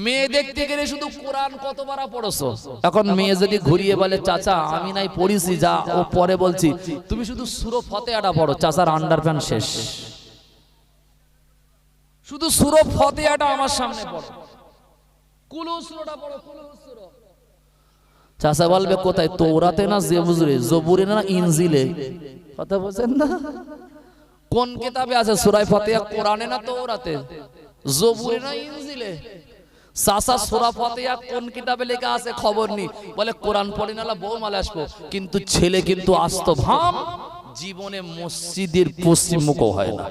মেয়ে দেখতে গেলে শুধু কোরআন কতবার পড়ছো, এখন মেয়ে যদি ঘুরিয়ে বলে চাচা আমি নাই পড়িছি, যা ও পরে বলছি, তুমি শুধু সূরা ফাতিহাটা পড়ো, চাচার আন্ডারপ্যান্ট শেষ। শুধু সূরা ফাতিহাটা আমার সামনে পড়ো, কুলু সূরাটা পড়ো, কুলু সূরা। চাচা বলবে কোথায়? তৌরাতে না জবুরে না ইনজিলে? কথা বলছেন না? কোন কিতাবে আছে সূরা ফাতিহা? কোরআনে না তৌরাতে? জবুরে না ইনজিলে? চাচা সূরা ফাতিহা কোন কিতাবে লেখা আছে খবর নেই, বলে কোরআন পড়ি না বউ মালে আসবো। কিন্তু ছেলে কিন্তু আস্ত ভাম জীবনে মসজিদের পশ্চিম মুখও হয় না।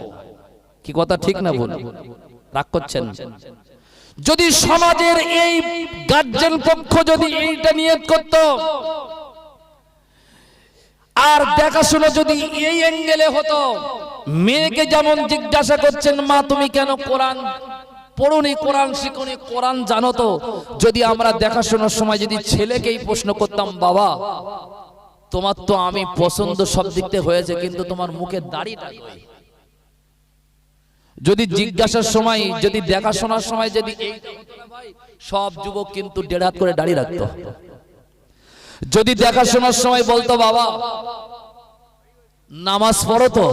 কি কথা ঠিক না ভুল? রাগ করছেন? যদি সমাজের এই গার্জেন পক্ষ যদি এইটা নিয়ত করত, আর দেখাশোনা যদি এই অ্যাঙ্গেলে হতো, মেয়েকে যেমন জিজ্ঞাসা করছেন মা তুমি কেন কোরআন পড়ুনি, কোরআন শিখুনি, কোরআন জানো তো, যদি আমরা দেখাশোনার সময় যদি ছেলেকেই প্রশ্ন করতাম বাবা তোমার তো আমি পছন্দ সব দিক থেকে হয়েছে, কিন্তু তোমার মুখে দাড়িটা কই? যদি জিজ্ঞাসার সময় যদি দেখাশোনার সময় যদি সব যুবক কিন্তু দেড় হাত করে দাড়ি রাখতো। যদি দেখাশোনার সময় বলতো বাবা নামাজ পড়ো তো,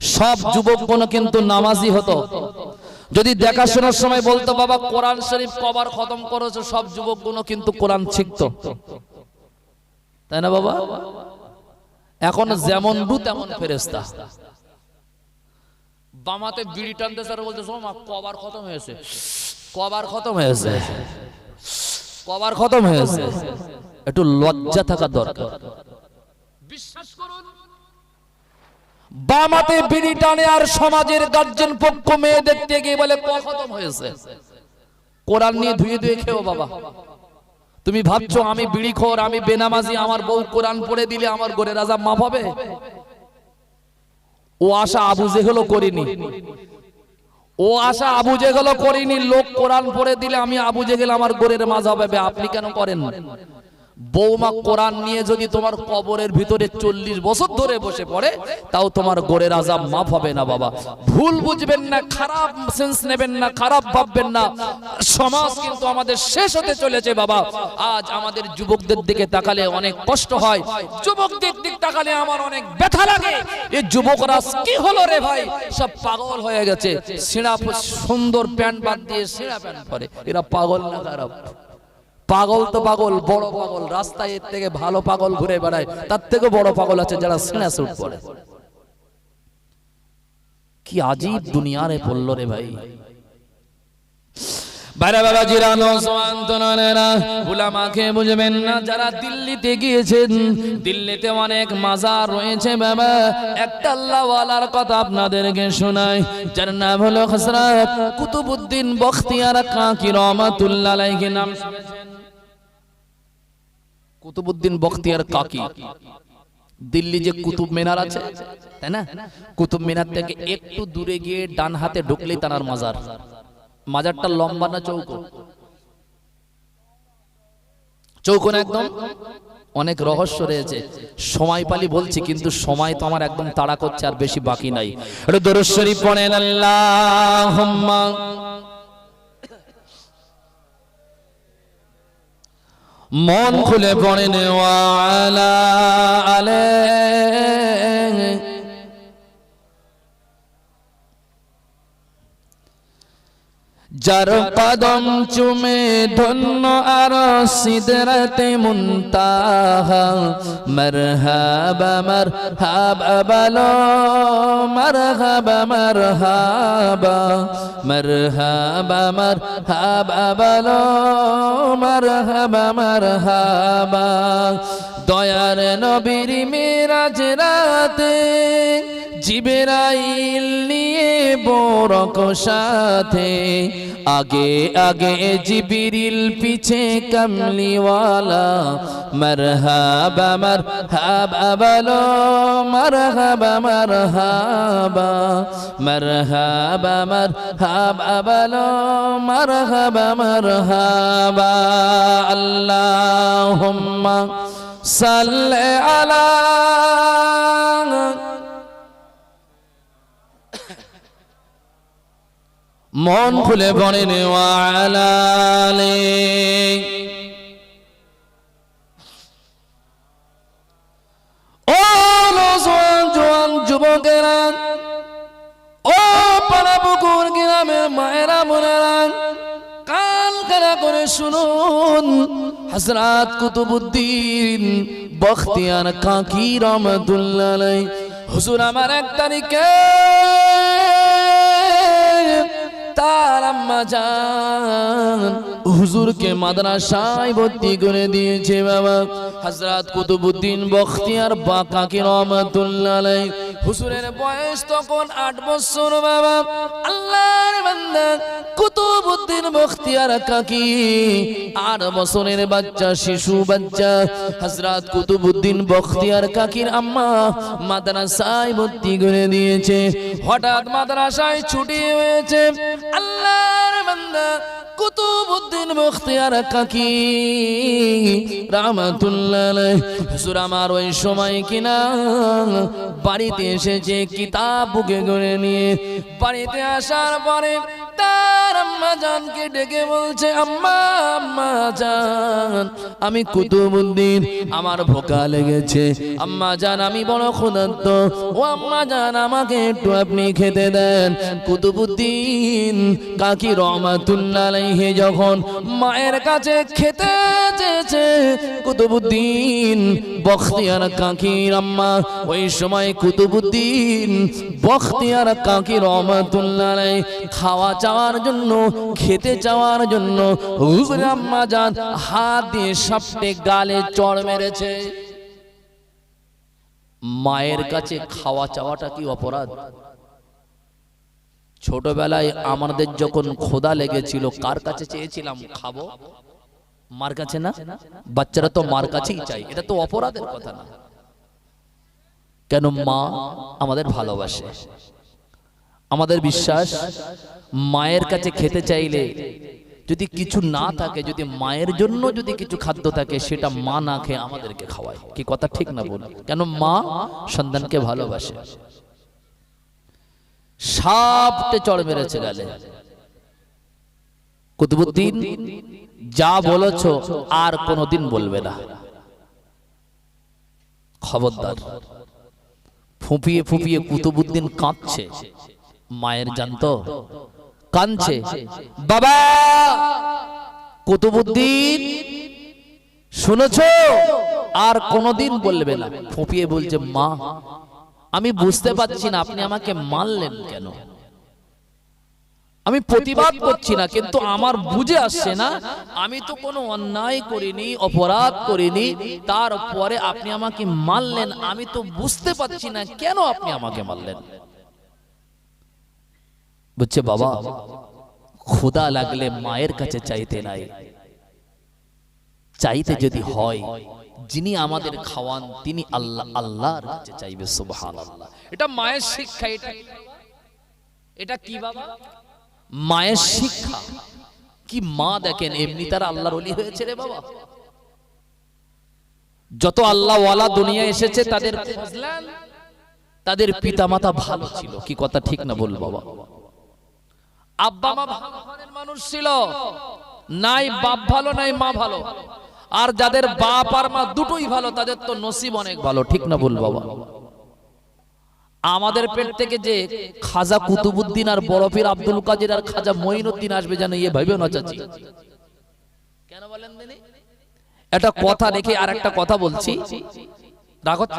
সব যুবকগণ কিন্তু নামাজি হতো। যদি দেখাশোনার সময় বলতো বাবা কোরআন শরীফ কবার খতম করেছো, সব যুবকগণ কিন্তু কোরআন শিখতো, তাই না বাবা? এখন যেমন রু তেমন ফেরেশতা। বামাতে বিড়ি টানতে স্যার বলতে মা কবার খতম হয়েছে, কবার খতম হয়েছে, কবার খতম হয়েছে। একটু লজ্জা থাকা দরকার। বিশ্বাস করুন, বামাতে বিড়ি টানে আর সমাজের গার্জেন পক্ষ মেয়ে দেখতে গিয়ে বলে খতম হয়েছে। কোরআন নিয়ে ধুয়ে ধুয়ে খেও বাবা। তুমি ভাবছো আমি বিড়িখোর, আমি বেনামাজি, আমার বউ কোরআন পড়ে দিলে আমার ঘরে রাজা মাফ হবে? ও আশা আবু জেহেলও করিনি, ও আশা আবু জেহেলও করিনি। লোক কোরআন পড়ে দিলে আমি আবু জেহেল আমার গোরের মাঝ হবে, আপনি কেন করেন? বৌমা কোরআন নিয়ে যদি তোমার কবরের ভিতরে 40 বছর ধরে বসে পড়ে, তাও তোমার গোরের আযাব মাফ হবে না বাবা। ভুল বুঝবেন না, খারাপ সেন্স নেবেন না, খারাপ ভাববেন না। সমাজ কিন্তু আমাদের শেষ হতে চলেছে বাবা। আজ আমাদের যুবকদের দিকে তাকালে অনেক কষ্ট হয়, যুবকদের দিকে তাকালে আমার অনেক ব্যথা লাগে। এই যুবকরা কি হলো রে ভাই, সব পাগল হয়ে গেছে। ছেঁড়া সুন্দর প্যান্ট বাদ দিয়ে ছেঁড়া প্যান্ট পরে, এরা পাগল না খারাপ? পাগল তো পাগল, বড় পাগল। রাস্তায় এর থেকে ভালো পাগল ঘুরে বেড়ায়, তার থেকে বড় পাগল আছে যারা ছেঁড়া স্যুট পরে। কি আজীব দুনিয়ারে পড়লো রে ভাই। বাইরে বাবা জিরা নওজওয়ান তরুণেরা, উলামাকে বুঝবেন না যারা দিল্লিতে গিয়েছেন, দিল্লিতে অনেক মাজার রয়েছে বাবা। একটা আল্লাহওয়ালার কথা আপনাদেরকে শোনাই, যার নাম হলো হযরত কুতুবউদ্দিন বখতিয়ার কাকি রহমাতুল্লাহ আলাইহি। নাম শুনেছেন? কুতুবউদ্দিন বখতিয়ার কাকি। দিল্লি যে কুতুব মিনার আছে, তাই না? কুতুব মিনার থেকে একটু দূরে গিয়ে ডান হাতে ঢুকলেই তার মাজার। মাজারটা লম্বা না চৌকো? চৌকো না একদম? অনেক রহস্য রয়েছে, সময় পালি বলছি, কিন্তু সময় তো আমার একদম তাড়া করছে, আর বেশি বাকি নাই। একটু দরুদ শরীফ পড়েন, আল্লাহুম্মা মন খুলে পড়েন ওয়া আলা আলাইহি। যার কদম চুমে ধন্য আর সিদরাতে মুনতাহা, মারহাবা মারহাবা বলো, মারহাবা মারহাবা, মারহাবা মারহাবা বলো, মারহাবা মারহাবা। দয়ার নবীর মেরাজ রাতে জিবরাইল নিয়ে বরক সাথে, আগে আগে জিবরিল পিছে কামলিওয়ালা। মারহাবা মারহাবা বলো, মারহাবা মারহাবা, মারহাবা মারহাবা বলো, মারহাবা মারহাবা। আল্লাহুম্মা সাল্লি আলা মন খুলে পড়েন ওয়া আলা আলিহি। ও জওয়ান যুবকেরা, ও পাড়াপুকুর গ্রামের মায়েরা বোনেরা, কান খাড়া করে শুনুন। হযরত কুতুবউদ্দিন বখতিয়ার কাকি রহমাতুল্লাহ আলাইহি হুজুর আমার 1 তারিখে তার আম্মা জান হুজুরকে মাদ্রাসায় ভর্তি করে দিয়েছে বাবা। হযরত কুতুবউদ্দিন বখতিয়ার কাকি রহমাতুল্লাহ আলাইহি হুজুরের বয়স তখন 8 বছর বাবা। আল্লাহর বান্দা কুতুবউদ্দিন বখতিয়ার কাকি 8 বছরের বাচ্চা, শিশু বাচ্চা। হযরত কুতুবউদ্দিন বখতিয়ার কাকির আম্মা মাদ্রাসায় ভর্তি করে দিয়েছে। হঠাৎ মাদ্রাসায় ছুটি হয়েছে। আল্লাহর বান্দা কুতুবউদ্দিন বখতিয়ার কাকি রাহমাতুল্লাহ আলাইহি হুজুর আমার ওই সময় কিনা বাড়িতে এসেছে কিতাব বুকে করে নিয়ে। বাড়িতে আসার পরে তার আম্মা জানকে ডেকে বলছে, আম্মা আম্মা জান আমি কুতুবউদ্দিন, আমার ভোকা লেগেছে। আম্মা জান আমি বড় ক্ষুধার্ত, ও আম্মা জান আমাকে একটু আপনি খেতে দেন। কুতুবউদ্দিন কাকি রহমাতুল্লাহ আলাইহি যখন মায়ের কাছে খেতে চেয়েছে, কুতুবউদ্দিন বখতিয়ার কাকির আম্মা ওই সময় কুতুবউদ্দিন বখতিয়ার কাকি রহমাতুল্লাহ আলাইহি খাওয়া চাওয়ার জন্য, খেতে চাওয়ার জন্য হুজুর আম্মা জান হাত দিয়ে সাপটে গালে চড় মেরেছে। মায়ের কাছে খাওয়া চাওয়াটা কি অপরাধ? ছোটবেলায় আমাদের যখন ক্ষুধা লেগেছিল কার কাছে চেয়েছিলাম খাবো? মার কাছে না? বাচ্চারা তো মার কাছেই চাই, এটা তো অপরাধের কথা না। কেন? মা আমাদের ভালোবাসে, আমাদের বিশ্বাস মায়ের কাছে খেতে চাইলে যদি কিছু না থাকে, যদি মায়ের জন্য যদি কিছু খাদ্য থাকে সেটা মা না খেয়ে আমাদেরকে খাওয়ায়। কি কথা ঠিক না বল? কেন? মা সন্তানকে ভালোবাসে। সাপটে চড় মেরেছে গালে। কুতুবউদ্দিন যা বলেছো আর কোনোদিন বলবে না, খবরদার। ফুপিয়ে ফুপিয়ে কুতুবউদ্দিন কাঁদছে। মায়ের জানতো কাঁদছে, বাবা কুতুবউদ্দিন শুনেছো আর কোনোদিন বলবে না। ফুপিয়ে বলছে, মা আমি বুঝতে পারছি না আপনি আমাকে মারলেন কেন। আমি প্রতিবাদ করছি না, কিন্তু আমার বুঝে আসছে না আমি তো কোনো অন্যায় করিনি, অপরাধ করিনি, তারপরে আপনি আমাকে মারলেন। আমি তো বুঝতে পারছি না কেন আপনি আমাকে মারলেন। বুঝছে বাবা, ক্ষুধা লাগলে মায়ের কাছে চাইতে নাই, চাইতে যদি হয় যিনি আমাদের খাওয়ান তিনি আল্লাহ, আল্লাহর কাছে চাইবে। সুবহানাল্লাহ। এটা মায়ের শিক্ষা। এটা কি বাবা? মায়ের শিক্ষা। কি মা দেখেন এমনি তারা আল্লাহর ওলি হয়েছে রে বাবা। যত আল্লাহ ওয়ালা দুনিয়া এসেছে তাদের ফজলান তাদের পিতামাতা ভালো ছিল। কি কথা ঠিক না বল বাবা? আব্বা মা ভালো ঘরের মানুষ ছিল, নাই বাপ ভালো নাই মা ভালো। আর যাদের বাপ আর মা দুটোই ভালো তাদের তো নসিব অনেক ভালো। ঠিক না বল বাবা? আমাদের পেট থেকে যে খাজা কুতুবউদ্দিন আর বড় পীর আব্দুল কাদের আর খাজা মঈনুদ্দিন আসবে জানো, এ ভাইবে না চাচি? কেন বলেন দিনি? এটা কথা রেখে আর একটা কথা বলছি, রাগত।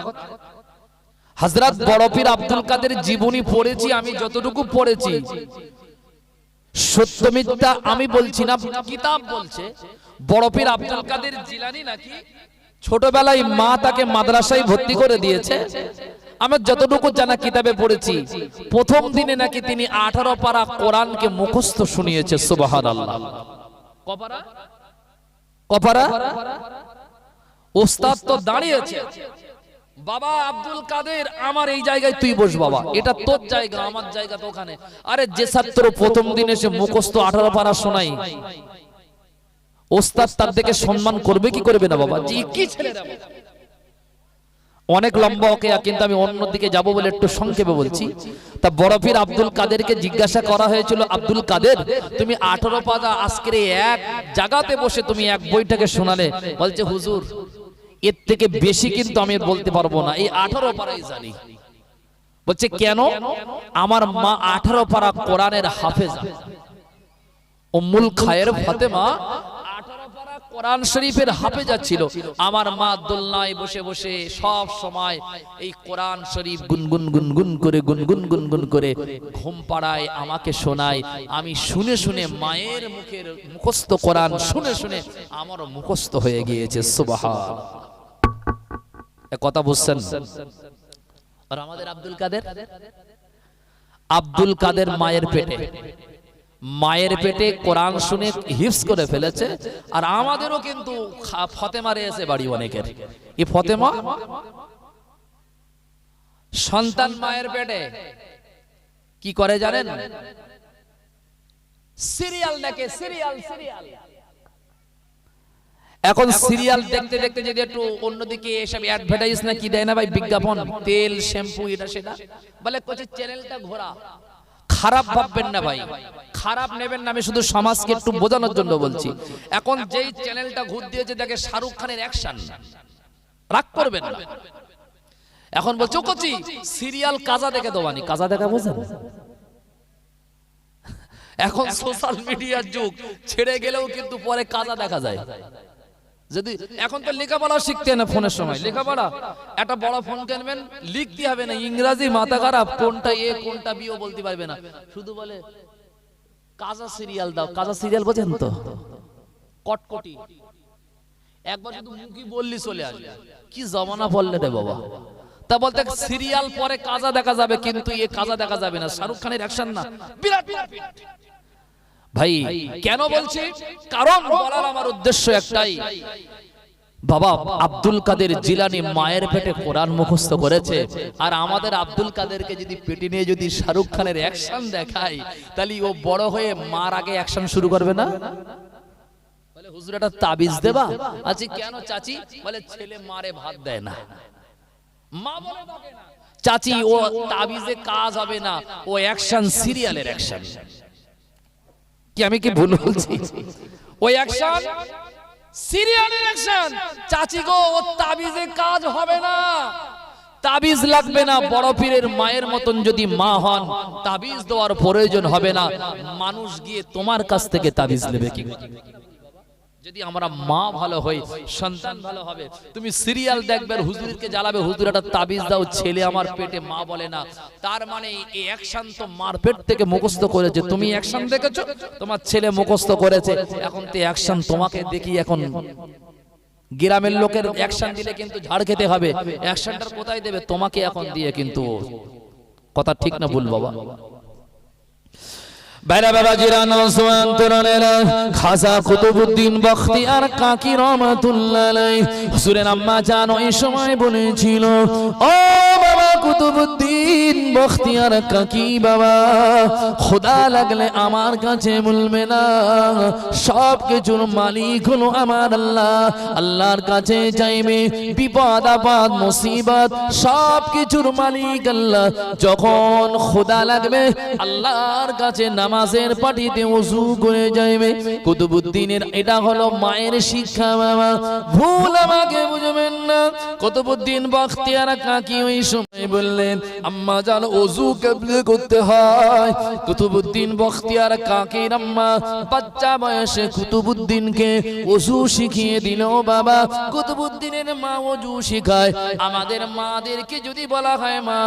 হযরত বড় পীর আব্দুল কাদের জীবনী পড়েছি আমি, যতটুকু পড়েছি সত্য মিথ্যা আমি বলছি না, কিতাব বলছে। বড় পীর আব্দুল কাদের জিলানী নাকি ছোটবেলায় মা তাকে মাদ্রাসায় ভর্তি করে দিয়েছে। আমার যতটুকু জানা কিতাবে পড়েছি, প্রথম দিনে নাকি তিনি 18 পারা কোরআনকে মুখস্থ শুনিয়েছে। সুবহানাল্লাহ। কপারা ওস্তাদ তো দাঁড়িয়েছে, বাবা আব্দুল কাদের আমার এই জায়গায় তুই বস বাবা, এটা তোর জায়গা, আমার জায়গা তো ওখানে। আরে যে ছাত্র প্রথম দিন এসে মুখস্থ 18 পারা শোনাই, ওস্তাদ তার দিকে সম্মান করবে কি করবে না বাবা? জি কি ছেলে রে বাবা, অনেক লম্বা ওকেয়া, কিন্তু আমি অন্যদিকে যাব বলে একটু সংক্ষেপে বলছি। তা বড় পীর আব্দুল কাদেরকে জিজ্ঞাসা করা হয়েছিল, আব্দুল কাদের তুমি 18 পাতা আজকের এক জায়গাতে বসে তুমি এক বইটাকে শোনালে, বলছে হুজুর এর থেকে বেশি কিন্তু আমি বলতে পারবো না, এই 18 পারাই জানি। বলছে কেন? আমার মা 18 পারা কোরআনের হাফেজা, উম্মুল খায়ের ফাতেমা 18 পারা কোরআন শরীফের হাফেজা ছিল। আমার মা দোলনায় বসে বসে সব সময় এই কোরআন শরীফ গুনগুন গুনগুন করে গুনগুন গুনগুন করে ঘুম পাড়ায় আমাকে শোনায়। আমি শুনে শুনে মায়ের মুখের মুখস্থ কোরআন শুনে শুনে আমারও মুখস্থ হয়ে গিয়েছে। সুবহান, কথা বুঝছেন? আর আমাদের আব্দুল কাদের মায়ের পেটে কোরআন শুনে হিফজ করে ফেলেছে। আর আমাদেরও কিন্তু ফতেমা রয়েছে বাড়ি অনেকের। এই ফতেমা সন্তান মায়ের পেটে কি করে জানেন? সিরিয়াল দেখে, সিরিয়াল। এখন সিরিয়াল দেখতে দেখতে যদি একটু অন্যদিকে এসব অ্যাডভার্টাইজ না কি দেয় না ভাই, বিজ্ঞাপন, তেল শ্যাম্পু এটা সেটা, বলে কোচি চ্যানেলটা ঘোরা। খারাপ ভাববেন না ভাই, খারাপ নেবেন না, আমি শুধু সমাজকে একটু বোঝানোর জন্য বলছি। এখন যেই চ্যানেলটা ঘুর দিয়েছে দেখে শাহরুখ খানের অ্যাকশন, রাগ করবেন না। এখন বলছো কোচি সিরিয়াল কাজা দেখে দোবানি, কাজা দেখা বোঝেন? এখন সোশ্যাল মিডিয়ার যুগ, ছেড়ে গেলেও কিন্তু পরে কাজা দেখা যায়। যদি এখন তো লেখাপড়া শিখতে না, ফোনের সময় লেখাপড়া, একটা বড় ফোন কিনবেন, লিখতে হবে না, ইংরেজি মাথা খারাপ, কোনটা এ কোনটা বি ও বলতে পারবে না, শুধু বলে কাজা সিরিয়াল দাও। কাজা সিরিয়াল বোঝেন তো? কটকটি, একবার শুধু মুখি বললি চলে আসবে। কি জমানা পড়লে রে বাবা। তা বলতে সিরিয়াল পরে কাজা দেখা যাবে, কিন্তু এ কাজা দেখা যাবে না। শাহরুখ খানের অ্যাকশন না, বিরাট ভাই। কেন বলছি? কারণ বলার আমার উদ্দেশ্য একটাই, বাবা আব্দুল কাদের জিলানী মায়ের পেটে কোরআন মুখস্থ করেছে। আর আমাদের আব্দুল কাদেরকে যদি পেটে নিয়ে যদি শাহরুখ খানের অ্যাকশন দেখায়, তাহলে ও বড় হয়ে মার আগে অ্যাকশন শুরু করবে না? বলে হুজুর একটা তাবিজ দেবা। আচ্ছা কেন চাচি? বলে ছেলে মারে ভাত দেয় না। মা বলে চাচি ও তাবিজে কাজ হবে না, ও অ্যাকশন সিরিয়ালের অ্যাকশন। কি আমি কি ভুল বলছি? ওই অ্যাকশন সিরিয়ালের অ্যাকশন। চাচি গো ও তাবিজে কাজ হবে না, তাবিজ লাগবে না। বড় পীরের মায়ের মতন যদি মা হন, তাবিজ দেওয়ার প্রয়োজন হবে না। মানুষ গিয়ে তোমার কাছ থেকে তাবিজ নেবে কি? যদি আমরা মা ভালো হই, সন্তান ভালো হবে। তুমি সিরিয়াল দেখবে, হুজুরকে জ্বালাবে, হুজুর একটা তাবিজ দাও, ছেলে আমার পেটে, মা বলে না। তার মানে এই অ্যাকশন তো মার পেট থেকে মুখস্থ করেছে। তুমি অ্যাকশন দেখেছো, তোমার ছেলে মুখস্থ করেছে। এখন তো অ্যাকশন তোমাকে দেখি, এখন গ্রামের লোকের অ্যাকশন দিলে কিন্তু ঝাড় খেতে হবে। অ্যাকশনটা কোথায় দেবে? তোমাকে এখন দিয়ে। কিন্তু কথা ঠিক না ভুল বাবা? বাইরা বাবা জিরানো সোয়ান তরনেরা খাজা কুতুবউদ্দিন বখতিয়ার কাকি রহমাতুল্লাহ আলাইহি হুজুরের আম্মা জান ওই সময় বলেছিল, ও বাবা কুতুবউদ্দিন বখতিয়ার কাকি, বাবা খোদা লাগলে আমার কাছে বলবে না, সব কিছুর মালিক হলো আমার আল্লাহ। আল্লাহর কাছে চাইবে, বিপদ আপদ মুসিবত সব কিছুর মালিক আল্লাহ। যখন খোদা লাগবে আল্লাহর কাছে নামাজের পাটিতে ওযু করে যাইবে। কুতুবউদ্দিনের এটা হলো মায়ের শিক্ষা বাবা, ভুল আমাকে বুঝবেন না। কুতুবউদ্দিন বখতিয়ার কাকি ওই সময় বললেন, আম্মা জান ওযু কেমনে করতে হয়? কুতুবউদ্দিন বখতিয়ার কাকির আম্মা বাচ্চা বয়সে কুতুবউদ্দিনকে ওযু শিখিয়ে দিল বাবা। কুতুবউদ্দিনের মা ওযু শিখায়। আমাদের মাদেরকে যদি বলা হয় মা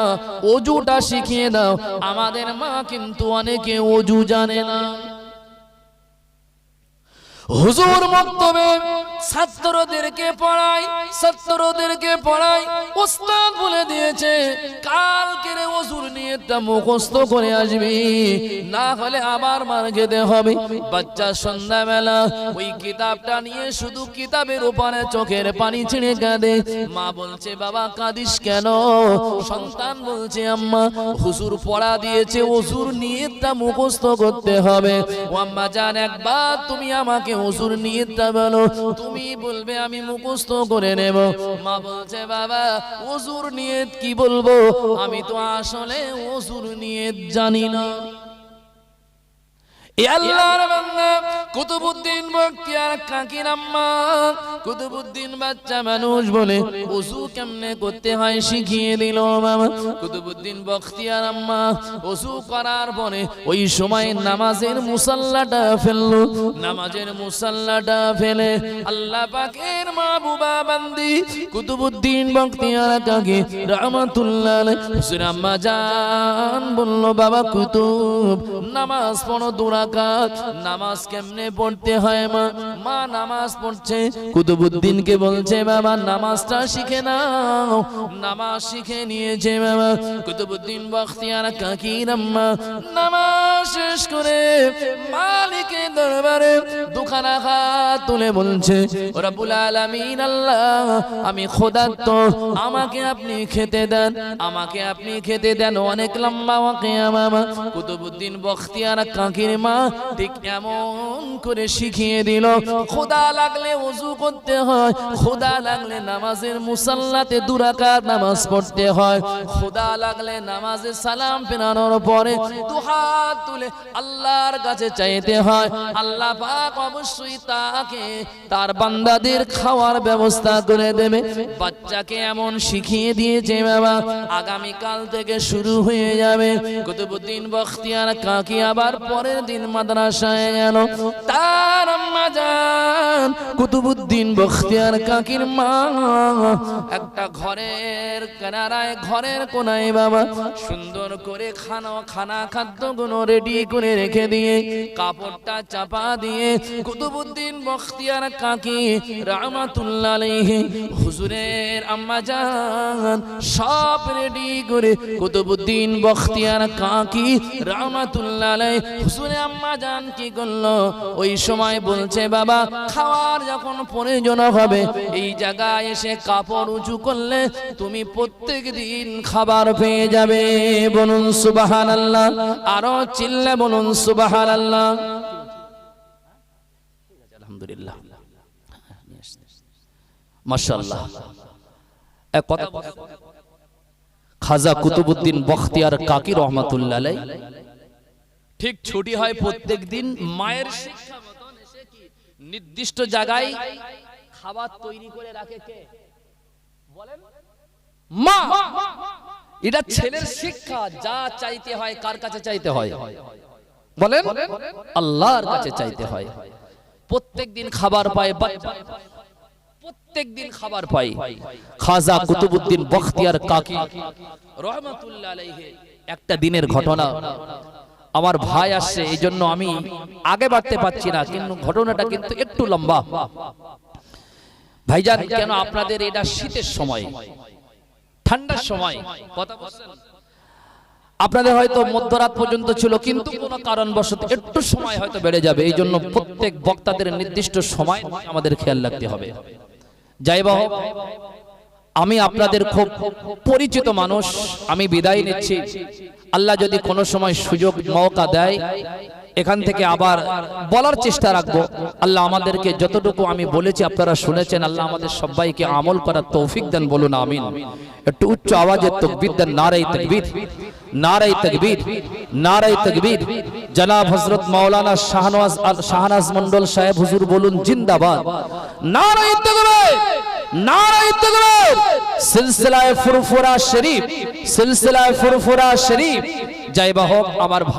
ওযুটা শিখিয়ে দাও, আমাদের মা কিন্তু অনেকে ওযু জানে না। হুজুর মক্তবে ছাত্রদেরকে পড়ায়, ওস্তাদ বলে দিয়েছে কালকে ওযুর নিয়তটা মুখস্থ করে আসবি, না হলে আবার মার খেতে হবে। বাচ্চা সন্ধ্যাবেলা ওই কিতাবটা নিয়ে শুধু কিতাবের উপরে চোখের পানি ছিঁড়ে কাঁদে। মা বলছে, বাবা কাঁদিস কেন? সন্তান বলছে, আম্মা হুজুর পড়া দিয়েছে ওযুর নিয়তটা মুখস্থ করতে হবে। ও আম্মা জান একবার তুমি আমাকে ওযুর নিয়তটা বলো। তুমি তুমি বলবে আমি মুখস্থ করে নেব। মা বলছে বাবা ওযুর নিয়ত কি বলবো, আমি তো আসলে ওযুর নিয়ত জানি না। এ আল্লাহর বান্দা কুতুবউদ্দিন বখতিয়ার কাকির আম্মা কুতুবউদ্দিন বাচ্চা মানুষ বলে ওযু কেমনে করতে হয় শিখিয়ে দিল বাবা। কুতুবউদ্দিন বখতিয়ার আম্মা ওযু করার পরে ওই সময় নামাজের মুসাল্লাটা ফেললো। নামাজের মুসাল্লাটা ফেলে আল্লাহ পাকের মাহবুবা বান্দি কুতুবউদ্দিন বখতিয়ার কাকি রাহমাতুল্লাহ আলাইহি হুজুর আম্মা জান বলল বাবা কুতুব নামাজ পড়ো দুরাকাত। নামাজ কেমনে পড়তে হয় মা? মা নামাজ পড়ছে, কুতুবউদ্দিনকে বলছে বাবা নামাজটা শিখে নাও। নামাজ শিখে নিয়েছে বাবা। কুতুবউদ্দিন বখতিয়ার কাকির আম্মা নামাজ শেষ করে মালিকের দরবারে দুখানা হাত তুলে বলছে ও রব্বুল আলামিন আল্লাহ আমি ক্ষুধার্ত, আমাকে আপনি খেতে দেন, আমাকে আপনি খেতে দেন। অনেক লম্বা ওয়াকিয়া বাবা। কুতুবউদ্দিন বখতিয়ার কাকির মা ঠিক এমন করে শিখিয়ে দিল ক্ষুধা লাগলে ওযু করতে হয়, ক্ষুধা লাগলে নামাজের মুসাল্লাতে দুরাকাত নামাজ পড়তে হয়, ক্ষুধা লাগলে নামাজে সালাম ফেরানোর পরে দুহাত তুলে আল্লাহর কাছে চাইতে হয়। আল্লাহ পাক অবশ্যই তাকে তার বান্দাদের খাওয়ার ব্যবস্থা করে দেবে। বাচ্চাকে এমন শিখিয়ে দিয়েছে বাবা আগামী কাল থেকে শুরু হয়ে যাবে। কুতুবউদ্দিন বখতিয়ার কাকি আবার পরের দিন মাদ্রাসায় গেল। তার আম্মা জান কুতুবউদ্দিন বখতিয়ার কাকির মা একটা ঘরের কিনারায় ঘরের কোনায় বাবা সুন্দর করে খানা খাদ্যগুলো রেডি করে রেখে দিয়ে কাপড়টা চাপা দিয়ে কুতুবউদ্দিন বখতিয়ার কাকি রাহমাতুল্লাহ আলাইহি হুজুরের আম্মা জান সব রেডি করে কুতুবউদ্দিন বখতিয়ার কাকি রাহমাতুল্লাহ আলাইহি হুজুরের আম্মা জান কি করলো ওই সময় বলছে বাবা খাওয়ার যখন প্রয়োজন হবে এই জায়গায় এসে কাপড় উঁচু করলে তুমি প্রত্যেক দিন খাবার পেয়ে যাবে। বলুন সুবহানাল্লাহ, আরো চিল্লা বলুন সুবহানাল্লাহ। আলহামদুলিল্লাহ মাশাআল্লাহ। এক কথা খাজা কুতুবউদ্দিন বখতিয়ার কাকি রাহমাতুল্লাহ আলাইহি ঠিক ছুটি হয় প্রত্যেক দিন মায়ের শিক্ষা মতন এসে কি নির্দিষ্ট জায়গায় খাবার তৈরি করে রাখে কে বলেন? মা। এটা ছেলের শিক্ষা। যা চাইতে হয় কার কাছে চাইতে হয় বলেন? আল্লাহর কাছে চাইতে হয়। প্রত্যেক দিন খাবার পায়, প্রত্যেক দিন খাবার পায়। খাজা কুতুবউদ্দিন বখতিয়ার কাকি রাহমাতুল্লাহ আলাইহি একটা দিনের ঘটনা, আমার ভাই আসছে এই জন্য আমি আগে বাড়তে পারছি না, কিন্তু ঘটনাটা কিন্তু একটু লম্বা। ভাইজান কেন আপনাদের এটা শীতের সময় ঠান্ডার সময় কথা বলছেন, আপনাদের হয়তো মধ্যরাত পর্যন্ত ছিল কিন্তু কোনো কারণবশত একটু সময় হয়তো বেড়ে যাবে। এই জন্য প্রত্যেক বক্তাদের নির্দিষ্ট সময় আমাদের খেয়াল রাখতে হবে। যাই হোক আমি আপনাদের খুব পরিচিত মানুষ, আমি বিদায় নিচ্ছি। আল্লাহ যদি কোনো সময় সুযোগ মওকা দেয় এখান থেকে আবার বলার চেষ্টা রাখবো। আল্লাহ আমাদেরকে যতটুকু আমি বলেছি আপনারা শুনেছেন, আল্লাহ আমাদের সবাইকে আমল করার তৌফিক দেন। বলুন আমিন। একটু উচ্চ আওয়াজে তাকবীর দেন। নারায়ে তাকবীর, নারায়ে তাকবীর, নারায়ে তাকবীর। জনাব হযরত মাওলানা শাহনাজ মন্ডল সাহেব হুজুর বলুন জিন্দাবাদ। নারায়ে তাকবীর, নারায়ে তাকবীর। সিলসিলায়ে ফুরফুরা শরীফ, সিলসিলায়ে ফুরফুরা শরীফ। জয় বাহক আমার